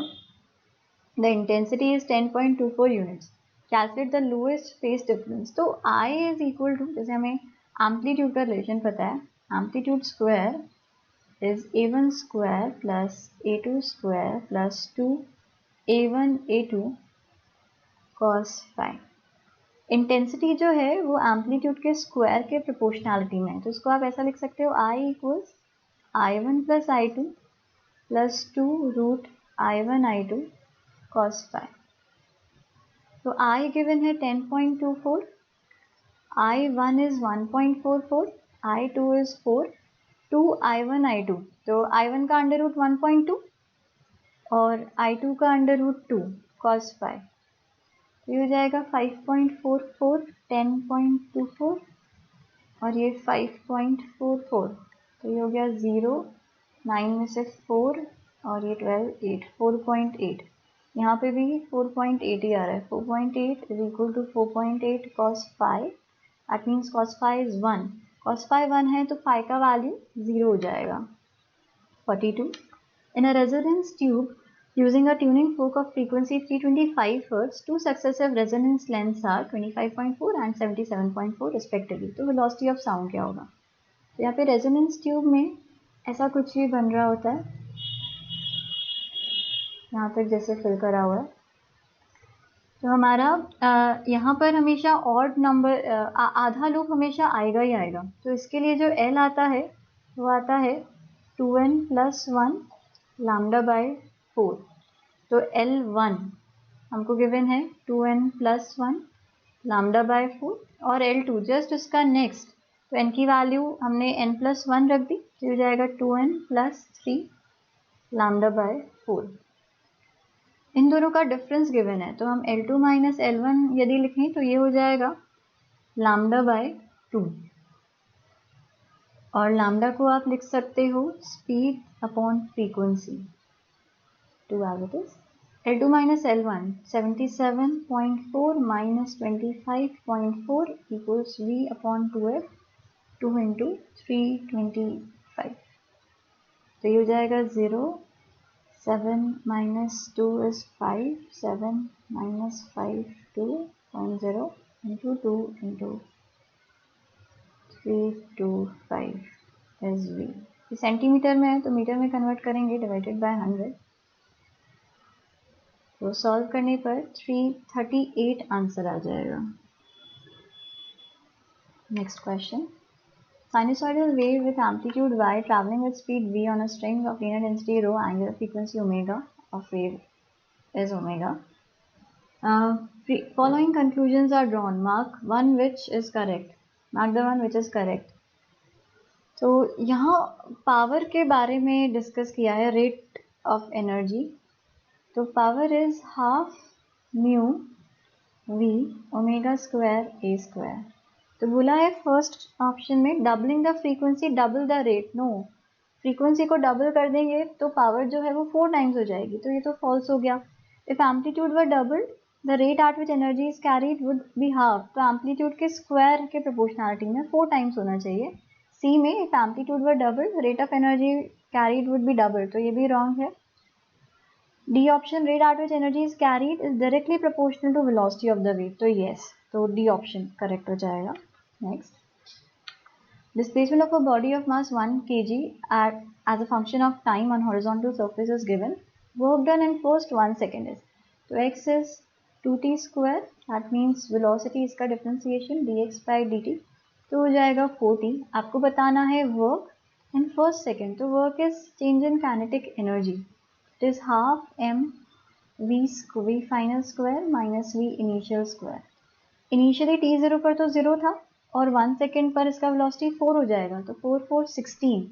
the intensity is 10.24 units। Calculate the lowest phase difference। तो I is equal to, जैसे हमें एम्पलीट्यूड का रिलेशन पता है, amplitude square is a1 square plus a2 square plus 2 a1 a2 cos phi। Intensity जो है वो amplitude के स्क्वायर के प्रोपोर्शनैलिटी में है, तो इसको आप ऐसा लिख सकते हो I equals I1 + I2 + 2 root I1 I2 cos phi। तो I गिवन है 10.24, I1 is 1.44, I2 is 4, 2 I1 I2, तो I1 का अंडर रूट 1.2 और I2 का अंडर रूट 2 cos phi। ये हो जाएगा 5.44, 10.24 और ये 5.44, तो ये हो गया 0, 9 में से 4 और ये 12, 8, 4.8। यहाँ पे भी 4.8 ही आ रहा है, 4.8 is equal to 4.8 cos phi। That means cos phi is 1, cos phi 1 है तो phi का वैल्यू 0 हो जाएगा। 42, in a resonance tube using a tuning fork of frequency 325 Hz, two successive resonance lengths are 25.4 and 77.4 respectively। तो velocity of sound क्या होगा? तो यहाँ पे resonance tube में ऐसा कुछ भी बन रहा होता है, यहाँ तक जैसे फिल करा हुआ है। तो हमारा यहाँ पर हमेशा ऑड नंबर आधा लूप हमेशा आएगा ही आएगा। तो इसके लिए जो L आता है वो आता है 2n प्लस 1 लैम्डा बाय 4। तो L1 हमको गिवन है 2n प्लस 1 लैम्डा बाय 4 और L2 जस्ट उसका नेक्स्ट, तो n की वैल्यू हमने n प्लस 1 रख दी, तो हो जाएगा 2n प्लस 3 लैम्डा बाय 4। इन दोनों का डिफरेंस गिवन है, तो हम L2 माइनस L1 यदि लिखें तो ये हो जाएगा लैम्डा बाय 2, और लैम्डा को आप लिख सकते हो speed upon frequency, two as it is. L2 minus L1, 77.4 minus 25.4 equals V upon 2F, 2 into 325। तो ये हो जाएगा 0, 7 minus 2 is 5, 7 minus 5, 2.0 into 2 into 325 is V। ये सेंटीमीटर में है तो मीटर में कन्वर्ट करेंगे, डिवाइडेड बाय 100। तो सॉल्व करने पर 338 आंसर आ जाएगा। Next question, sinusoidal wave with amplitude y traveling with speed v on a string of linear density rho, angular frequency omega of wave is omega. Following conclusions are drawn. Mark one which is correct. Mark the one which is correct. तो यहाँ power के बारे में discuss किया है, rate of energy. तो power is half mu v omega square A square. तो बोला है फर्स्ट ऑप्शन में doubling the frequency double the rate. No, frequency को डबल कर देंगे तो पावर जो है वो 4 टाइम्स हो जाएगी, तो ये तो फॉल्स हो गया। If amplitude were double the rate at which energy is carried would be half. तो एम्पलीट्यूड के स्क्वायर के प्रोपोर्शनलिटी में 4 टाइम्स होना चाहिए। सी में if amplitude were double rate of energy carried would be double, तो ये भी रॉन्ग है। D option, rate at which energy is carried is directly proportional to velocity of the wave, तो yes, तो डी ऑप्शन करेक्ट हो जाएगा। Next, displacement of a body of mass 1 kg as a function of time on horizontal surface is given. Work done in first 1 second is, तो x is 2t square, that means velocity इसका differentiation dx by dt, तो हो जाएगा 4t। आपको बताना है work in first second, तो work is change in kinetic energy, it is half m v final square minus v initial square। Initially t0 पर तो 0 था और 1 सेकेंड पर इसका वेलोसिटी 4 हो जाएगा, तो 4 4 16,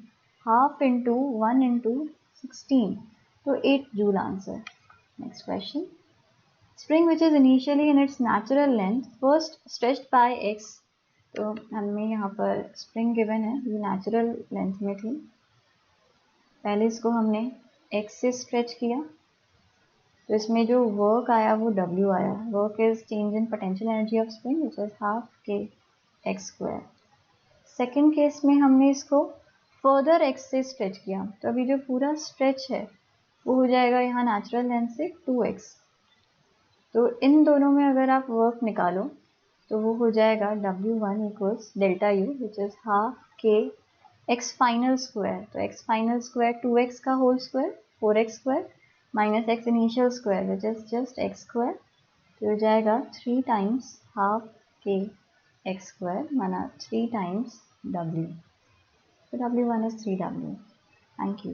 हाफ इंटू 1 इंटू 16, तो 8 joule answer. Next question, spring which is initially in its natural length first stretched by x। तो हमें यहाँ पर स्प्रिंग गिवन है, ये नेचुरल लेंथ में थी, पहले इसको हमने x से स्ट्रेच किया, तो इसमें जो वर्क आया वो W आया। Work is change in potential energy of spring which is half k x square. Second case में हमने इसको फर्दर x से स्ट्रेच किया, तो अभी जो पूरा स्ट्रेच है वो हो जाएगा यहाँ नेचुरल लेंथ से 2x। तो इन दोनों में अगर आप वर्क निकालो तो वो हो जाएगा W1 इक्वल्स delta U which is half k x final square. तो एक्स फाइनल स्क्वायर 2x का होल स्क्वायर 4x स्क्वायर minus x initial square which is just x square, तो हो जाएगा 3 times half k x square माना 3 times W। तो W1 is 3W। Thank you.